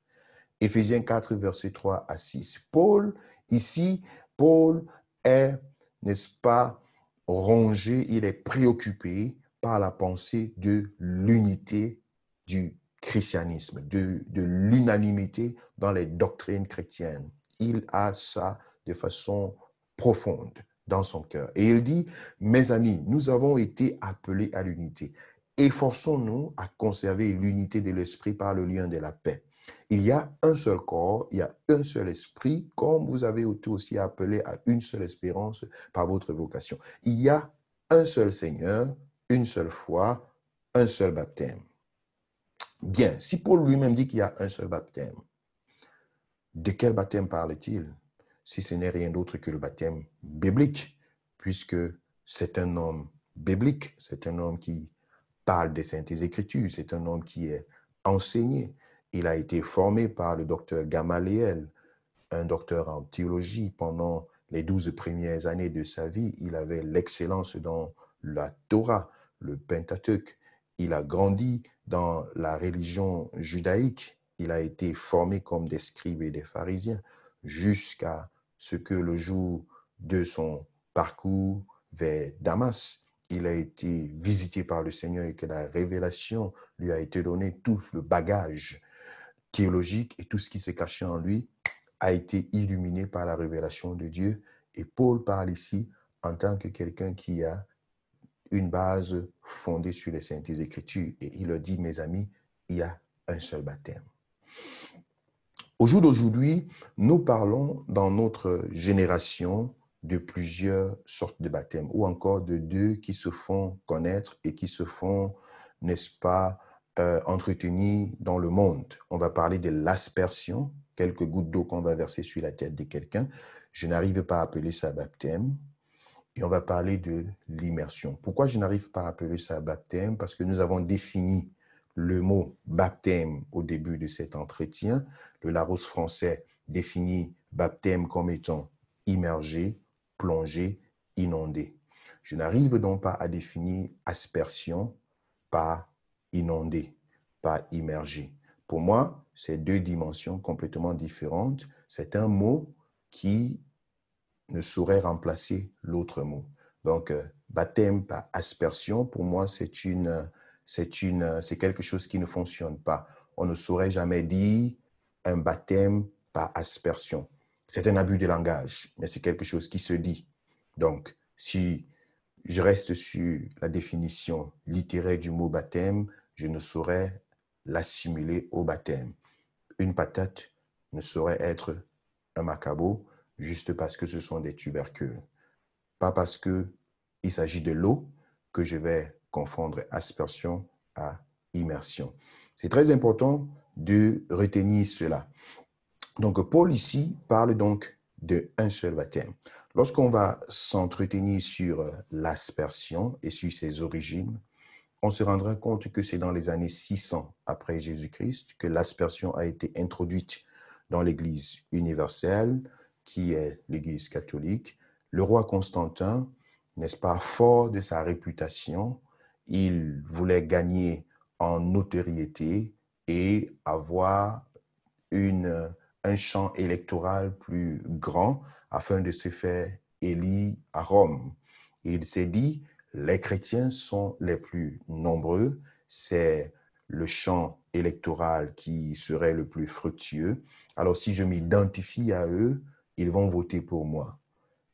Éphésiens 4, versets 3 à 6. Paul est, n'est-ce pas, rongé, il est préoccupé par la pensée de l'unité du christianisme, de l'unanimité dans les doctrines chrétiennes. Il a ça de façon profonde dans son cœur. Et il dit, mes amis, nous avons été appelés à l'unité. Efforçons-nous à conserver l'unité de l'esprit par le lien de la paix. Il y a un seul corps, il y a un seul esprit, comme vous avez été aussi appelé à une seule espérance par votre vocation. Il y a un seul Seigneur, une seule foi, un seul baptême. Bien, si Paul lui-même dit qu'il y a un seul baptême, de quel baptême parle-t-il? Si ce n'est rien d'autre que le baptême biblique, puisque c'est un homme biblique, c'est un homme qui parle des Saintes Écritures, c'est un homme qui est enseigné. Il a été formé par le docteur Gamaliel, un docteur en théologie. Pendant les 12 premières années de sa vie, il avait l'excellence dans la Torah, le Pentateuque. Il a grandi dans la religion judaïque. Il a été formé comme des scribes et des pharisiens jusqu'à ce que le jour de son parcours vers Damas, il a été visité par le Seigneur et que la révélation lui a été donnée, tout le bagage théologique et tout ce qui s'est caché en lui a été illuminé par la révélation de Dieu. Et Paul parle ici en tant que quelqu'un qui a une base fondée sur les Saintes Écritures. Et il leur dit, mes amis, il y a un seul baptême. Au jour d'aujourd'hui, nous parlons dans notre génération de plusieurs sortes de baptêmes ou encore de deux qui se font connaître et qui se font, n'est-ce pas, entretenir dans le monde. On va parler de l'aspersion, quelques gouttes d'eau qu'on va verser sur la tête de quelqu'un. Je n'arrive pas à appeler ça baptême. Et on va parler de l'immersion. Pourquoi je n'arrive pas à appeler ça baptême? Parce que nous avons défini le mot baptême au début de cet entretien. Le Larousse français définit baptême comme étant immergé, plongé, inondé. Je n'arrive donc pas à définir aspersion par inondé, pas immergé. Pour moi, c'est deux dimensions complètement différentes. C'est un mot qui ne saurait remplacer l'autre mot. Donc, baptême par aspersion, pour moi, c'est quelque chose qui ne fonctionne pas. On ne saurait jamais dire un baptême par aspersion. C'est un abus de langage, mais c'est quelque chose qui se dit. Donc, si je reste sur la définition littéraire du mot baptême, je ne saurais l'assimiler au baptême. Une patate ne saurait être un macabo juste parce que ce sont des tubercules. Pas parce qu'il s'agit de l'eau que je vais confondre aspersion à immersion. C'est très important de retenir cela. Donc, Paul ici parle donc d'un seul baptême. Lorsqu'on va s'entretenir sur l'aspersion et sur ses origines, on se rendra compte que c'est dans les années 600 après Jésus-Christ que l'aspersion a été introduite dans l'Église universelle, qui est l'Église catholique. Le roi Constantin, n'est-ce pas, fort de sa réputation, il voulait gagner en notoriété et avoir un champ électoral plus grand afin de se faire élire à Rome. Et il s'est dit, les chrétiens sont les plus nombreux, c'est le champ électoral qui serait le plus fructueux. Alors si je m'identifie à eux, ils vont voter pour moi.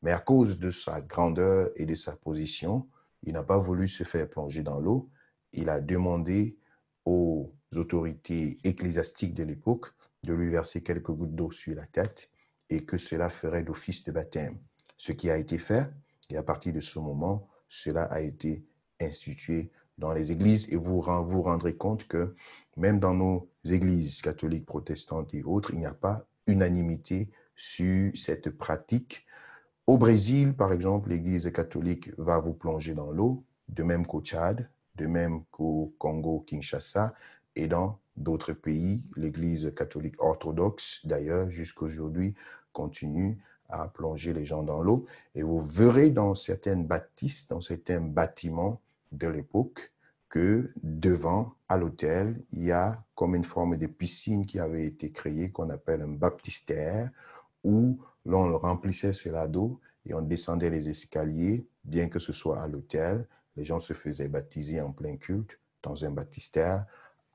Mais à cause de sa grandeur et de sa position, il n'a pas voulu se faire plonger dans l'eau. Il a demandé aux autorités ecclésiastiques de l'époque de lui verser quelques gouttes d'eau sur la tête et que cela ferait d'office de baptême. Ce qui a été fait, et à partir de ce moment, cela a été institué dans les églises et vous vous rendrez compte que même dans nos églises catholiques, protestantes et autres, il n'y a pas unanimité sur cette pratique. Au Brésil, par exemple, l'Église catholique va vous plonger dans l'eau, de même qu'au Tchad, de même qu'au Congo-Kinshasa et dans d'autres pays. L'Église catholique orthodoxe, d'ailleurs, jusqu'aujourd'hui, continue à plonger les gens dans l'eau. Et vous verrez dans certaines bâtisses, dans certains bâtiments de l'époque, que devant, à l'autel, il y a comme une forme de piscine qui avait été créée, qu'on appelle un baptistère, où l'on le remplissait cela d'eau et on descendait les escaliers, bien que ce soit à l'autel. Les gens se faisaient baptiser en plein culte dans un baptistère.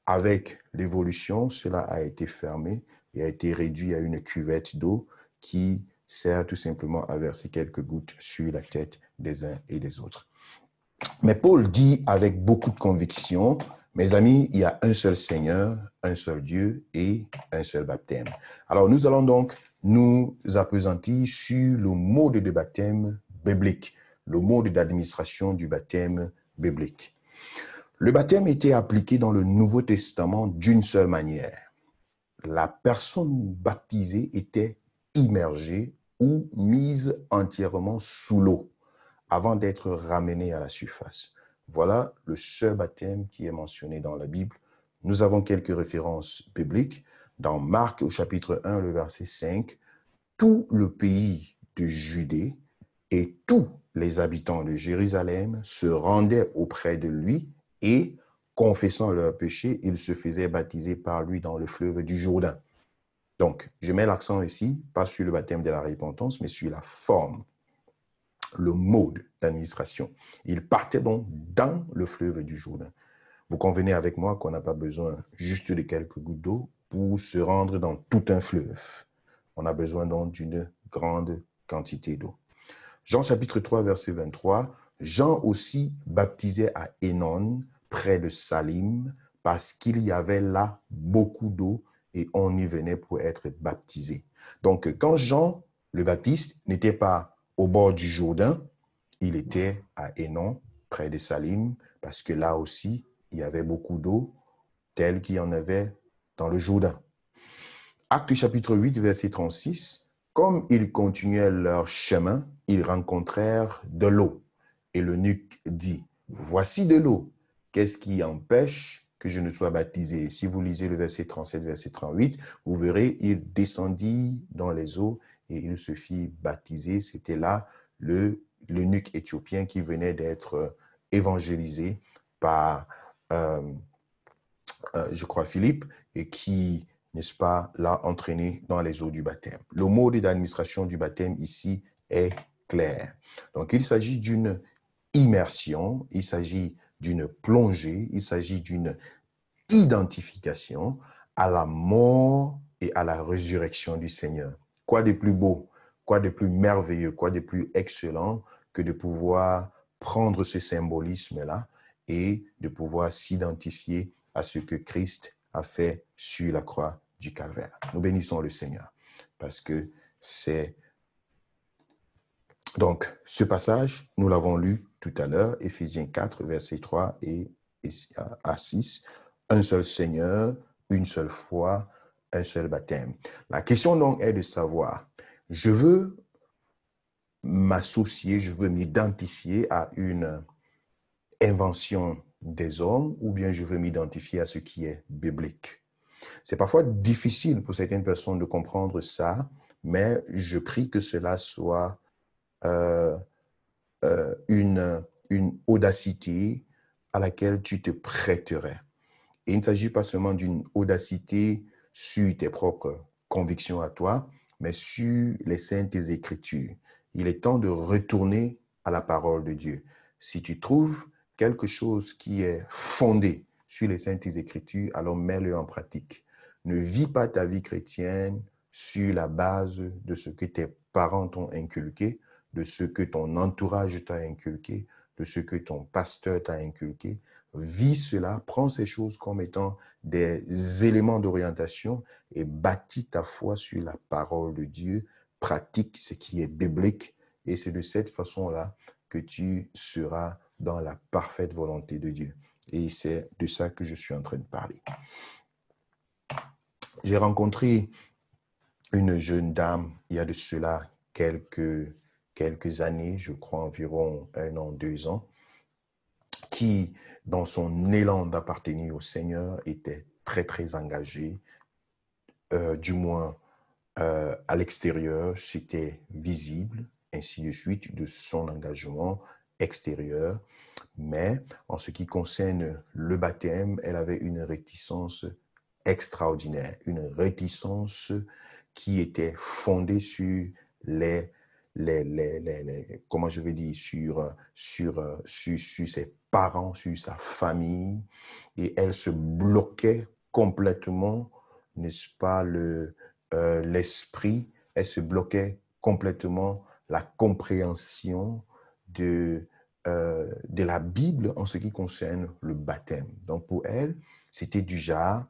Avec l'évolution, cela a été fermé et a été réduit à une cuvette d'eau qui sert tout simplement à verser quelques gouttes sur la tête des uns et des autres. Mais Paul dit avec beaucoup de conviction, mes amis, il y a un seul Seigneur, un seul Dieu et un seul baptême. Alors nous allons donc nous appesantir sur le mode de baptême biblique, le mode d'administration du baptême biblique. Le baptême était appliqué dans le Nouveau Testament d'une seule manière. La personne baptisée était immergée ou mise entièrement sous l'eau avant d'être ramenée à la surface. Voilà le seul baptême qui est mentionné dans la Bible. Nous avons quelques références bibliques. Dans Marc au chapitre 1, le verset 5, tout le pays de Judée et tous les habitants de Jérusalem se rendaient auprès de lui et, confessant leurs péchés, ils se faisaient baptiser par lui dans le fleuve du Jourdain. Donc, je mets l'accent ici, pas sur le baptême de la repentance, mais sur la forme, le mode d'administration. Ils partaient donc dans le fleuve du Jourdain. Vous convenez avec moi qu'on n'a pas besoin juste de quelques gouttes d'eau pour se rendre dans tout un fleuve. On a besoin donc d'une grande quantité d'eau. Jean chapitre 3, verset 23, Jean aussi baptisait à Hénon, près de Salim, parce qu'il y avait là beaucoup d'eau et on y venait pour être baptisé. Donc, quand Jean le Baptiste n'était pas au bord du Jourdain, il était à Hénon, près de Salim, parce que là aussi, il y avait beaucoup d'eau, telle qu'il y en avait dans le Jourdain. Actes chapitre 8, verset 36, comme ils continuaient leur chemin, ils rencontrèrent de l'eau. Et l'eunuque dit, voici de l'eau, qu'est-ce qui empêche que je ne sois baptisé? Si vous lisez le verset 37, verset 38, vous verrez, il descendit dans les eaux et il se fit baptiser. C'était là l'eunuque éthiopien qui venait d'être évangélisé par, je crois, Philippe, et qui, n'est-ce pas, l'a entraîné dans les eaux du baptême. Le mode d'administration du baptême ici est clair. Donc, il s'agit d'une immersion, il s'agit d'une plongée, il s'agit d'une identification à la mort et à la résurrection du Seigneur. quoi de plus beau, quoi de plus merveilleux, quoi de plus excellent que de pouvoir prendre ce symbolisme-là et de pouvoir s'identifier à ce que Christ a fait sur la croix du Calvaire. Nous bénissons le Seigneur parce que c'est... Donc, ce passage, nous l'avons lu tout à l'heure, Éphésiens 4, versets 3 à 6. Un seul Seigneur, une seule foi, un seul baptême. La question donc est de savoir, je veux m'associer, je veux m'identifier à une invention des hommes ou bien je veux m'identifier à ce qui est biblique. C'est parfois difficile pour certaines personnes de comprendre ça, mais je prie que cela soit une audacité à laquelle tu te prêterais. Et il ne s'agit pas seulement d'une audacité sur tes propres convictions à toi, mais sur les saintes écritures. Il est temps de retourner à la parole de Dieu. Si tu trouves quelque chose qui est fondé sur les saintes écritures, alors mets-le en pratique. Ne vis pas ta vie chrétienne sur la base de ce que tes parents t'ont inculqué, de ce que ton entourage t'a inculqué, de ce que ton pasteur t'a inculqué. Vis cela, prends ces choses comme étant des éléments d'orientation et bâtis ta foi sur la parole de Dieu, pratique ce qui est biblique et c'est de cette façon-là que tu seras dans la parfaite volonté de Dieu. Et c'est de ça que je suis en train de parler. J'ai rencontré une jeune dame il y a de cela quelques années, je crois environ 1 an, 2 ans, qui, dans son élan d'appartenir au Seigneur, était très, très engagée. Du moins, à l'extérieur, c'était visible, ainsi de suite, de son engagement extérieur. Mais en ce qui concerne le baptême, elle avait une réticence extraordinaire, une réticence qui était fondée sur comment je vais dire, sur ses parents, sur sa famille, et elle se bloquait complètement, n'est-ce pas, l'esprit, elle se bloquait complètement la compréhension de la Bible en ce qui concerne le baptême. Donc pour elle, c'était du genre,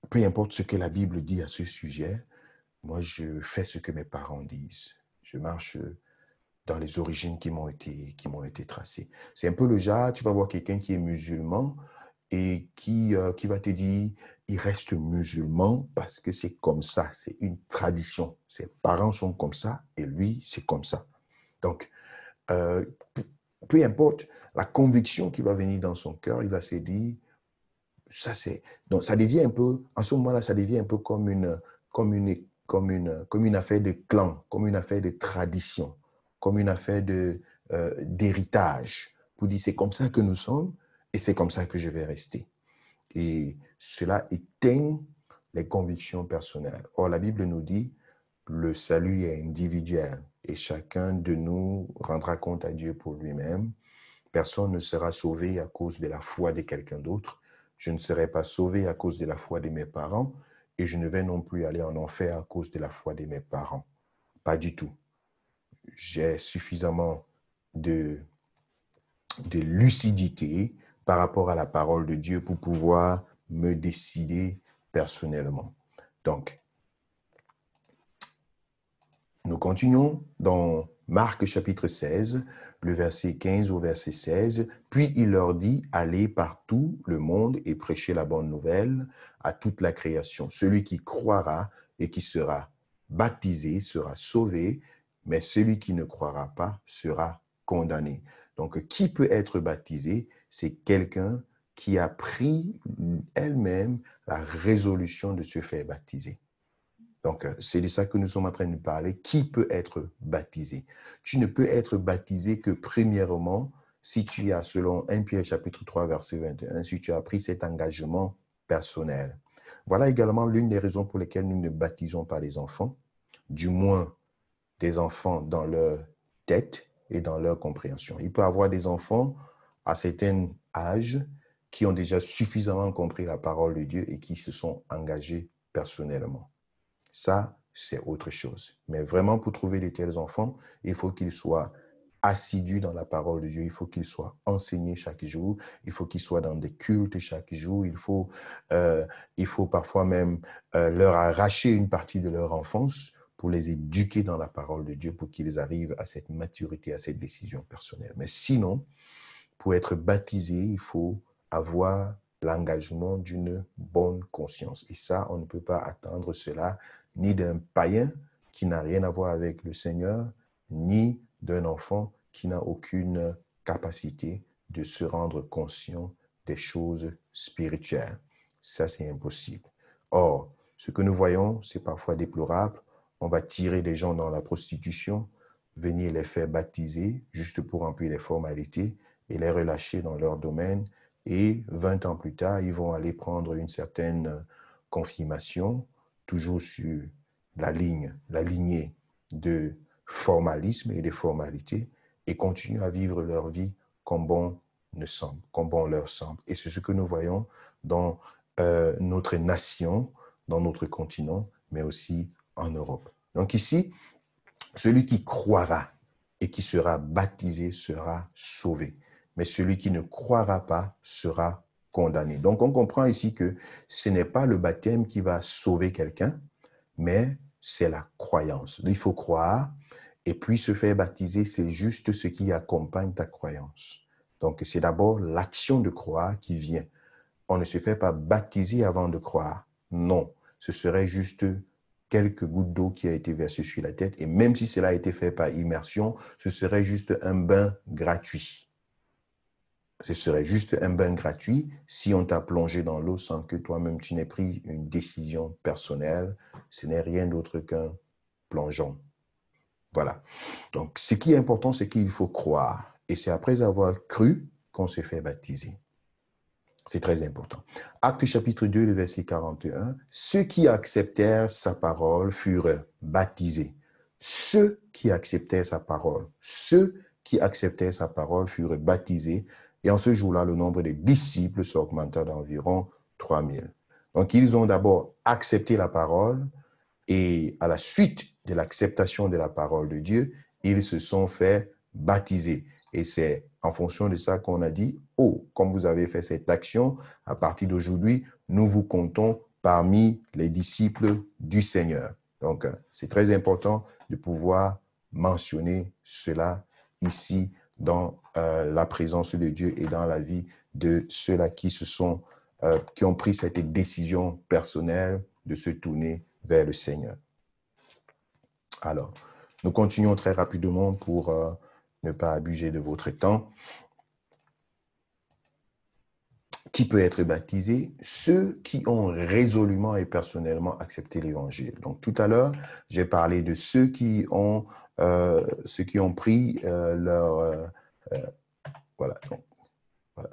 peu importe ce que la Bible dit à ce sujet, moi je fais ce que mes parents disent. Je marche dans les origines qui m'ont été tracées. C'est un peu le genre, tu vas voir quelqu'un qui est musulman et qui va te dire, il reste musulman parce que c'est comme ça, c'est une tradition. Ses parents sont comme ça et lui, c'est comme ça. Donc, peu importe la conviction qui va venir dans son cœur, il va se dire, ça c'est... Donc, ça devient un peu, en ce moment-là, ça devient un peu comme une affaire de clan, comme une affaire de tradition, comme une affaire d'héritage, pour dire c'est comme ça que nous sommes et c'est comme ça que je vais rester. Et cela éteint les convictions personnelles. Or, la Bible nous dit, le salut est individuel et chacun de nous rendra compte à Dieu pour lui-même. Personne ne sera sauvé à cause de la foi de quelqu'un d'autre. Je ne serai pas sauvé à cause de la foi de mes parents et je ne vais non plus aller en enfer à cause de la foi de mes parents. Pas du tout. J'ai suffisamment de lucidité par rapport à la parole de Dieu pour pouvoir me décider personnellement. Donc, nous continuons dans Marc chapitre 16, le verset 15 au verset 16. Puis il leur dit, allez par tout le monde et prêchez la bonne nouvelle à toute la création. Celui qui croira et qui sera baptisé sera sauvé, mais celui qui ne croira pas sera condamné. Donc, qui peut être baptisé? C'est quelqu'un qui a pris elle-même la résolution de se faire baptiser. Donc, c'est de ça que nous sommes en train de parler. Qui peut être baptisé? Tu ne peux être baptisé que premièrement, si tu as, selon 1 Pierre chapitre 3, verset 21, si tu as pris cet engagement personnel. Voilà également l'une des raisons pour lesquelles nous ne baptisons pas les enfants, du moins des enfants dans leur tête et dans leur compréhension. Il peut y avoir des enfants à certain âge qui ont déjà suffisamment compris la parole de Dieu et qui se sont engagés personnellement. Ça, c'est autre chose. Mais vraiment, pour trouver de tels enfants, il faut qu'ils soient assidus dans la parole de Dieu, il faut qu'ils soient enseignés chaque jour, il faut qu'ils soient dans des cultes chaque jour, il faut parfois même leur arracher une partie de leur enfance pour les éduquer dans la parole de Dieu, pour qu'ils arrivent à cette maturité, à cette décision personnelle. Mais sinon, pour être baptisé, il faut avoir l'engagement d'une bonne conscience. Et ça, on ne peut pas attendre cela ni d'un païen qui n'a rien à voir avec le Seigneur, ni d'un enfant qui n'a aucune capacité de se rendre conscient des choses spirituelles. Ça, c'est impossible. Or, ce que nous voyons, c'est parfois déplorable. On va tirer des gens dans la prostitution, venir les faire baptiser juste pour remplir les formalités et les relâcher dans leur domaine. Et 20 ans plus tard, ils vont aller prendre une certaine confirmation, toujours sur la lignée de formalisme et de formalité, et continuent à vivre leur vie comme bon leur semble. Et c'est ce que nous voyons dans notre nation, dans notre continent, mais aussi en Europe. Donc ici, celui qui croira et qui sera baptisé sera sauvé. Mais celui qui ne croira pas sera condamné. Donc, on comprend ici que ce n'est pas le baptême qui va sauver quelqu'un, mais c'est la croyance. Il faut croire et puis se faire baptiser, c'est juste ce qui accompagne ta croyance. Donc, c'est d'abord l'action de croire qui vient. On ne se fait pas baptiser avant de croire. Non, ce serait juste quelques gouttes d'eau qui a été versée sur la tête. Et même si cela a été fait par immersion, ce serait juste un bain gratuit. Ce serait juste un bain gratuit si on t'a plongé dans l'eau sans que toi-même tu n'aies pris une décision personnelle. Ce n'est rien d'autre qu'un plongeon. Voilà. Donc, ce qui est important, c'est qu'il faut croire. Et c'est après avoir cru qu'on se fait baptiser. C'est très important. Actes chapitre 2, le verset 41. Ceux qui acceptèrent sa parole furent baptisés. Ceux qui acceptèrent sa parole furent baptisés. Et en ce jour-là, le nombre de disciples s'augmenta d'environ 3000. Donc, ils ont d'abord accepté la parole et à la suite de l'acceptation de la parole de Dieu, ils se sont fait baptiser. Et c'est en fonction de ça qu'on a dit, oh, comme vous avez fait cette action, à partir d'aujourd'hui, nous vous comptons parmi les disciples du Seigneur. Donc, c'est très important de pouvoir mentionner cela ici dans la présence de Dieu et dans la vie de ceux-là qui ont pris cette décision personnelle de se tourner vers le Seigneur. Alors, nous continuons très rapidement pour ne pas abuser de votre temps. Qui peut être baptisé? Ceux qui ont résolument et personnellement accepté l'Évangile. Donc, tout à l'heure, j'ai parlé de ceux qui ont pris voilà. Donc, voilà.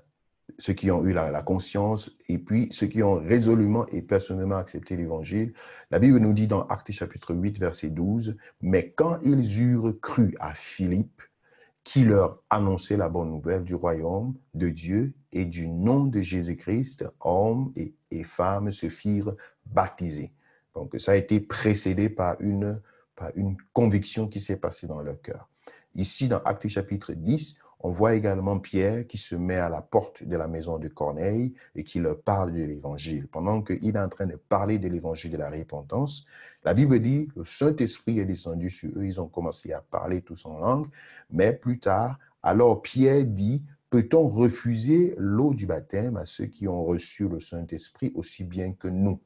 Ceux qui ont eu la conscience et puis ceux qui ont résolument et personnellement accepté l'Évangile. La Bible nous dit dans Actes chapitre 8, verset 12, « Mais quand ils eurent cru à Philippe, qui leur annonçait la bonne nouvelle du royaume de Dieu et du nom de Jésus-Christ, hommes et femmes se firent baptiser. » Donc, ça a été précédé par une conviction qui s'est passée dans leur cœur. Ici, dans Actes chapitre 10, on voit également Pierre qui se met à la porte de la maison de Corneille et qui leur parle de l'Évangile. Pendant qu'il est en train de parler de l'Évangile de la repentance, la Bible dit, le Saint-Esprit est descendu sur eux, ils ont commencé à parler tous en langue, mais plus tard, alors Pierre dit, peut-on refuser l'eau du baptême à ceux qui ont reçu le Saint-Esprit aussi bien que nous?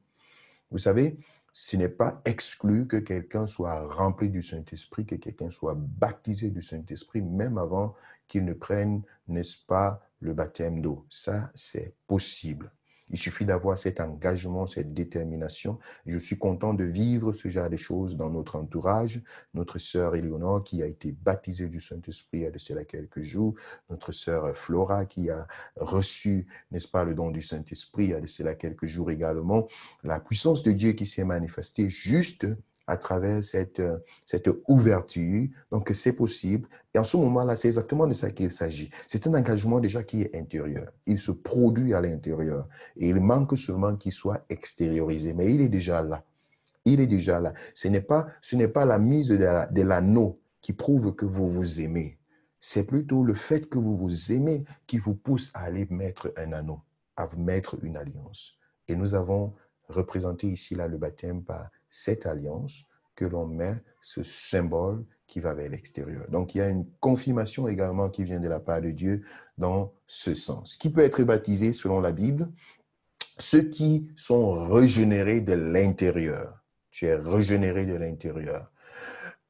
Vous savez, ce n'est pas exclu que quelqu'un soit rempli du Saint-Esprit, que quelqu'un soit baptisé du Saint-Esprit, même avant qu'il ne prenne, n'est-ce pas, le baptême d'eau. Ça, c'est possible. Il suffit d'avoir cet engagement, cette détermination. Je suis content de vivre ce genre de choses dans notre entourage. Notre sœur Éléonore qui a été baptisée du Saint-Esprit il y a de cela quelques jours. Notre sœur Flora qui a reçu, n'est-ce pas, le don du Saint-Esprit il y a de cela quelques jours également. La puissance de Dieu qui s'est manifestée juste à travers cette ouverture. Donc, c'est possible. Et en ce moment-là, c'est exactement de ça qu'il s'agit. C'est un engagement déjà qui est intérieur. Il se produit à l'intérieur. Et il manque seulement qu'il soit extériorisé. Mais il est déjà là. Il est déjà là. Ce n'est pas la mise de l'anneau qui prouve que vous vous aimez. C'est plutôt le fait que vous vous aimez qui vous pousse à aller mettre un anneau, à vous mettre une alliance. Et nous avons représenté ici là le baptême par cette alliance que l'on met, ce symbole qui va vers l'extérieur. Donc, il y a une confirmation également qui vient de la part de Dieu dans ce sens. Qui peut être baptisé selon la Bible? Ceux qui sont régénérés de l'intérieur. Tu es régénéré de l'intérieur.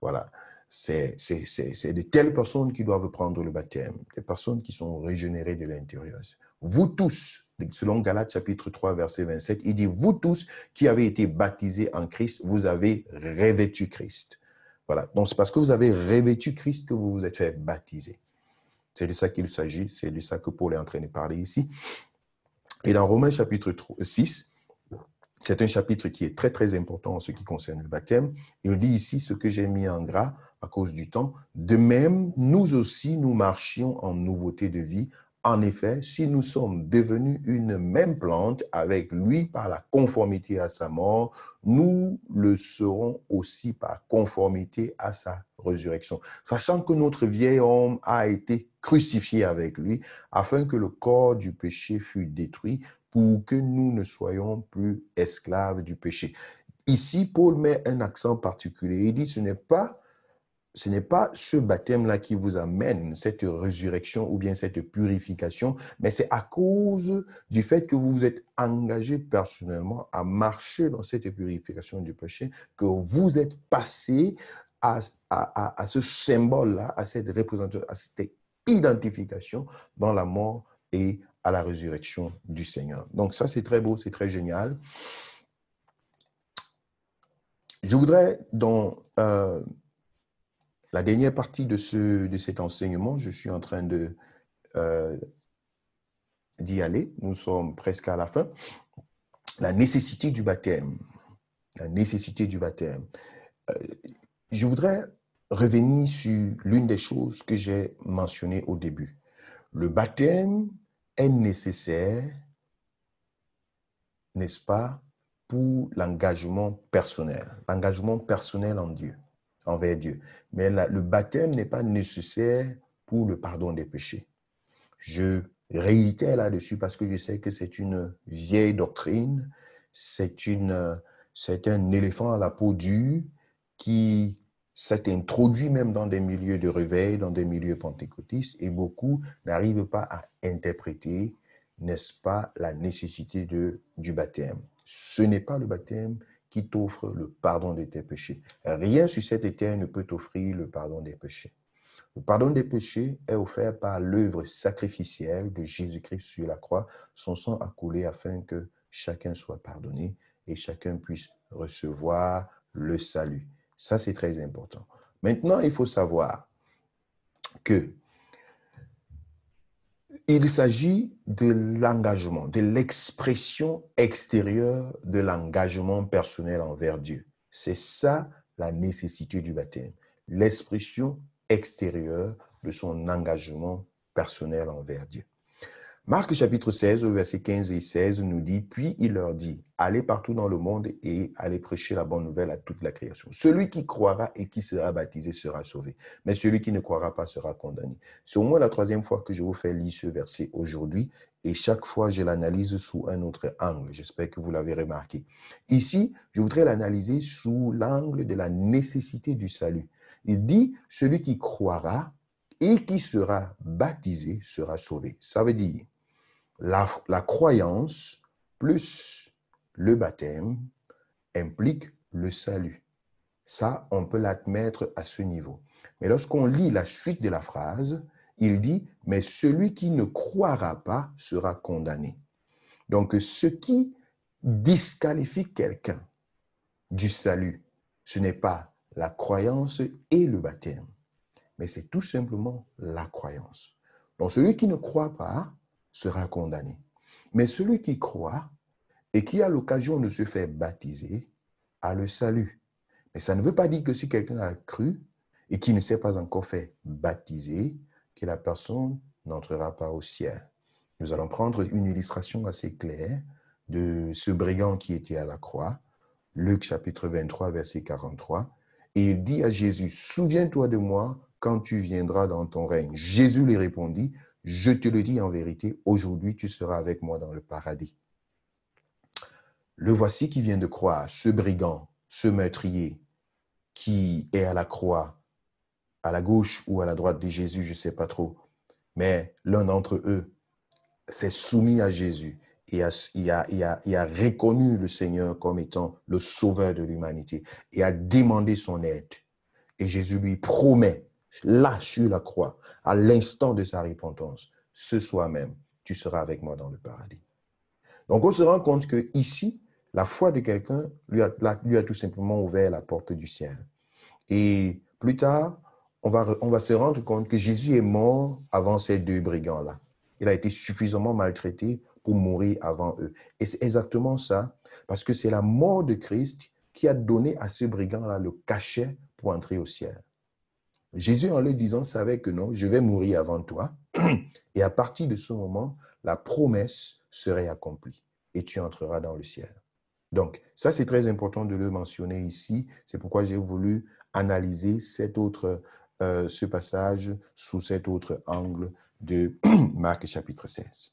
Voilà. C'est de telles personnes qui doivent prendre le baptême, des personnes qui sont régénérées de l'intérieur. Vous tous, selon Galates chapitre 3, verset 27, il dit, vous tous qui avez été baptisés en Christ, vous avez revêtu Christ. Voilà. Donc, c'est parce que vous avez revêtu Christ que vous vous êtes fait baptiser. C'est de ça qu'il s'agit, c'est de ça que Paul est en train de parler ici. Et dans Romains chapitre 6, c'est un chapitre qui est très, très important en ce qui concerne le baptême. Il dit ici ce que j'ai mis en gras à cause du temps. De même, nous aussi, nous marchions en nouveauté de vie. En effet, si nous sommes devenus une même plante avec lui par la conformité à sa mort, nous le serons aussi par conformité à sa résurrection. Sachant que notre vieil homme a été crucifié avec lui, afin que le corps du péché fût détruit, pour que nous ne soyons plus esclaves du péché. Ici, Paul met un accent particulier. Il dit, ce n'est pas ce baptême-là qui vous amène cette résurrection ou bien cette purification, mais c'est à cause du fait que vous vous êtes engagé personnellement à marcher dans cette purification du péché, que vous êtes passé à ce symbole-là, à cette représentation, à cette identification dans la mort et à la résurrection du Seigneur. Donc ça, c'est très beau, c'est très génial. Je voudrais, dans la dernière partie de cet enseignement, je suis en train d'y aller. Nous sommes presque à la fin. La nécessité du baptême. La nécessité du baptême. Je voudrais revenir sur l'une des choses que j'ai mentionnées au début. Le baptême est nécessaire, n'est-ce pas, pour l'engagement personnel en Dieu, envers Dieu. Mais le baptême n'est pas nécessaire pour le pardon des péchés. Je réitère là-dessus parce que je sais que c'est une vieille doctrine, c'est un éléphant à la peau dure qui s'est introduit même dans des milieux de réveil, dans des milieux pentecôtistes, et beaucoup n'arrivent pas à interpréter, n'est-ce pas, la nécessité du baptême. Ce n'est pas le baptême qui t'offre le pardon de tes péchés. Rien sur cette terre ne peut t'offrir le pardon des péchés. Le pardon des péchés est offert par l'œuvre sacrificielle de Jésus-Christ sur la croix. Son sang a coulé afin que chacun soit pardonné et chacun puisse recevoir le salut. Ça, c'est très important. Maintenant, il faut savoir que il s'agit de l'engagement, de l'expression extérieure de l'engagement personnel envers Dieu. C'est ça la nécessité du baptême, l'expression extérieure de son engagement personnel envers Dieu. Marc chapitre 16, versets 15 et 16 nous dit, « Puis il leur dit, allez partout dans le monde et allez prêcher la bonne nouvelle à toute la création. Celui qui croira et qui sera baptisé sera sauvé, mais celui qui ne croira pas sera condamné. » C'est au moins la troisième fois que je vous fais lire ce verset aujourd'hui et chaque fois je l'analyse sous un autre angle. J'espère que vous l'avez remarqué. Ici, je voudrais l'analyser sous l'angle de la nécessité du salut. Il dit, celui qui croira et qui sera baptisé sera sauvé. Ça veut dire, la croyance plus le baptême implique le salut. Ça, on peut l'admettre à ce niveau. Mais lorsqu'on lit la suite de la phrase, il dit, mais celui qui ne croira pas sera condamné. Donc, ce qui disqualifie quelqu'un du salut, ce n'est pas la croyance et le baptême, mais c'est tout simplement la croyance. Donc, celui qui ne croit pas sera condamné. Mais celui qui croit et qui a l'occasion de se faire baptiser a le salut. Mais ça ne veut pas dire que si quelqu'un a cru et qui ne s'est pas encore fait baptiser, que la personne n'entrera pas au ciel. Nous allons prendre une illustration assez claire de ce brigand qui était à la croix. Luc chapitre 23, verset 43. Et il dit à Jésus, souviens-toi de moi quand tu viendras dans ton règne. Jésus lui répondit, je te le dis en vérité, aujourd'hui tu seras avec moi dans le paradis. Le voici qui vient de croire, ce brigand, ce meurtrier qui est à la croix, à la gauche ou à la droite de Jésus, je ne sais pas trop. Mais l'un d'entre eux s'est soumis à Jésus et il a reconnu le Seigneur comme étant le sauveur de l'humanité et a demandé son aide. Et Jésus lui promet, là sur la croix, à l'instant de sa repentance, ce soir même, tu seras avec moi dans le paradis. Donc on se rend compte que ici, la foi de quelqu'un lui a tout simplement ouvert la porte du ciel. Et plus tard, on va se rendre compte que Jésus est mort avant ces deux brigands-là. Il a été suffisamment maltraité pour mourir avant eux. Et c'est exactement ça, parce que c'est la mort de Christ qui a donné à ce brigand-là le cachet pour entrer au ciel. Jésus, en lui disant, savait que non, je vais mourir avant toi. Et à partir de ce moment, la promesse serait accomplie et tu entreras dans le ciel. Donc, ça, c'est très important de le mentionner ici. C'est pourquoi j'ai voulu analyser ce passage sous cet autre angle de Marc chapitre 16.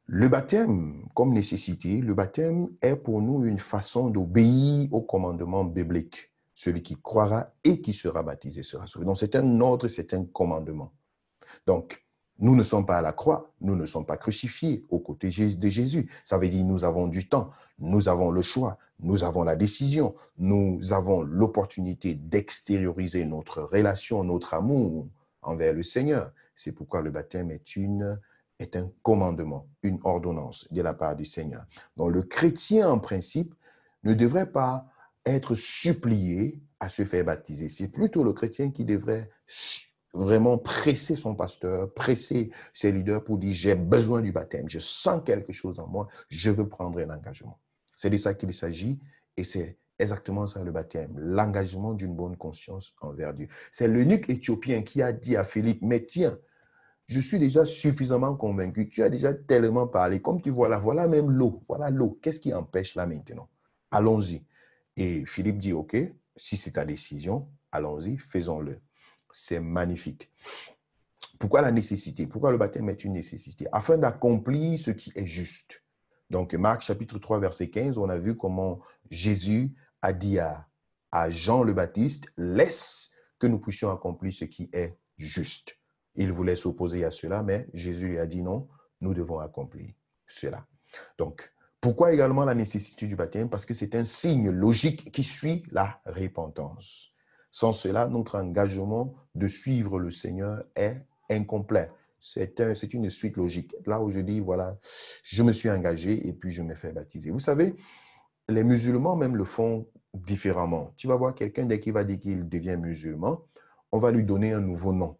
Le baptême, comme nécessité, le baptême est pour nous une façon d'obéir au commandement biblique. Celui qui croira et qui sera baptisé sera sauvé. Donc, c'est un ordre, c'est un commandement. Donc, nous ne sommes pas à la croix, nous ne sommes pas crucifiés aux côtés de Jésus. Ça veut dire nous avons du temps, nous avons le choix, nous avons la décision, nous avons l'opportunité d'extérioriser notre relation, notre amour envers le Seigneur. C'est pourquoi le baptême est un commandement, une ordonnance de la part du Seigneur. Donc le chrétien, en principe, ne devrait pas être supplié à se faire baptiser. C'est plutôt le chrétien qui devrait vraiment presser son pasteur, presser ses leaders pour dire j'ai besoin du baptême, je sens quelque chose en moi, je veux prendre un engagement. C'est de ça qu'il s'agit et c'est exactement ça le baptême, l'engagement d'une bonne conscience envers Dieu. C'est l'eunuque éthiopien qui a dit à Philippe, mais tiens, je suis déjà suffisamment convaincu, tu as déjà tellement parlé, comme tu vois là, voilà même l'eau, voilà l'eau, qu'est-ce qui empêche là maintenant? Allons-y. Et Philippe dit, ok, si c'est ta décision, allons-y, faisons-le. C'est magnifique. Pourquoi la nécessité? Pourquoi le baptême est une nécessité? Afin d'accomplir ce qui est juste. Donc, Marc chapitre 3, verset 15, on a vu comment Jésus a dit à Jean le Baptiste, laisse que nous puissions accomplir ce qui est juste. Il voulait s'opposer à cela, mais Jésus lui a dit non, nous devons accomplir cela. Donc, pourquoi également la nécessité du baptême? Parce que c'est un signe logique qui suit la repentance. Sans cela, notre engagement de suivre le Seigneur est incomplet. C'est une suite logique. Là où je dis, voilà, je me suis engagé et puis je me fais baptiser. Vous savez, les musulmans même le font différemment. Tu vas voir quelqu'un, dès qu'il va dire qu'il devient musulman, on va lui donner un nouveau nom.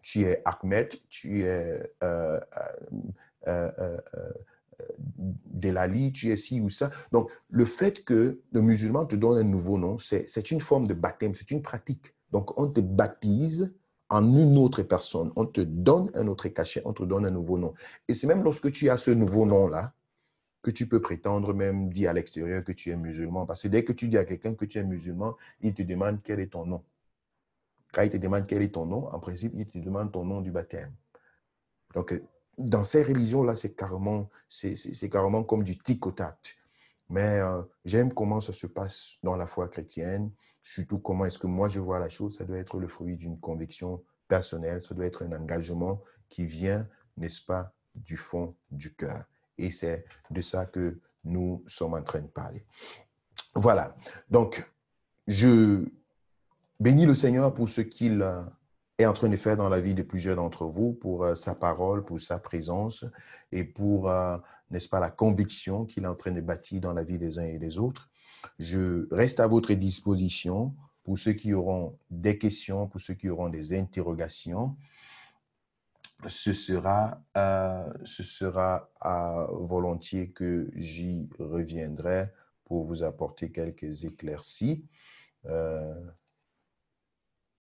Tu es Ahmed, tu es Delali, tu es ci ou ça. Donc, le fait que le musulman te donne un nouveau nom, c'est une forme de baptême, c'est une pratique. Donc, on te baptise en une autre personne. On te donne un autre cachet, on te donne un nouveau nom. Et c'est même lorsque tu as ce nouveau nom-là que tu peux prétendre même dire à l'extérieur que tu es musulman. Parce que dès que tu dis à quelqu'un que tu es musulman, il te demande quel est ton nom. Quand il te demande quel est ton nom, en principe, il te demande ton nom du baptême. Donc, dans ces religions-là, c'est carrément comme du tic au tac. Mais j'aime comment ça se passe dans la foi chrétienne, surtout comment est-ce que moi je vois la chose. Ça doit être le fruit d'une conviction personnelle, ça doit être un engagement qui vient, n'est-ce pas, du fond du cœur. Et c'est de ça que nous sommes en train de parler. Voilà. Donc, je bénis le Seigneur pour ce qu'il est en train de faire dans la vie de plusieurs d'entre vous, pour sa parole, pour sa présence et pour, n'est-ce pas, la conviction qu'il est en train de bâtir dans la vie des uns et des autres. Je reste à votre disposition pour ceux qui auront des questions, pour ceux qui auront des interrogations. Ce sera volontiers que j'y reviendrai pour vous apporter quelques éclaircies.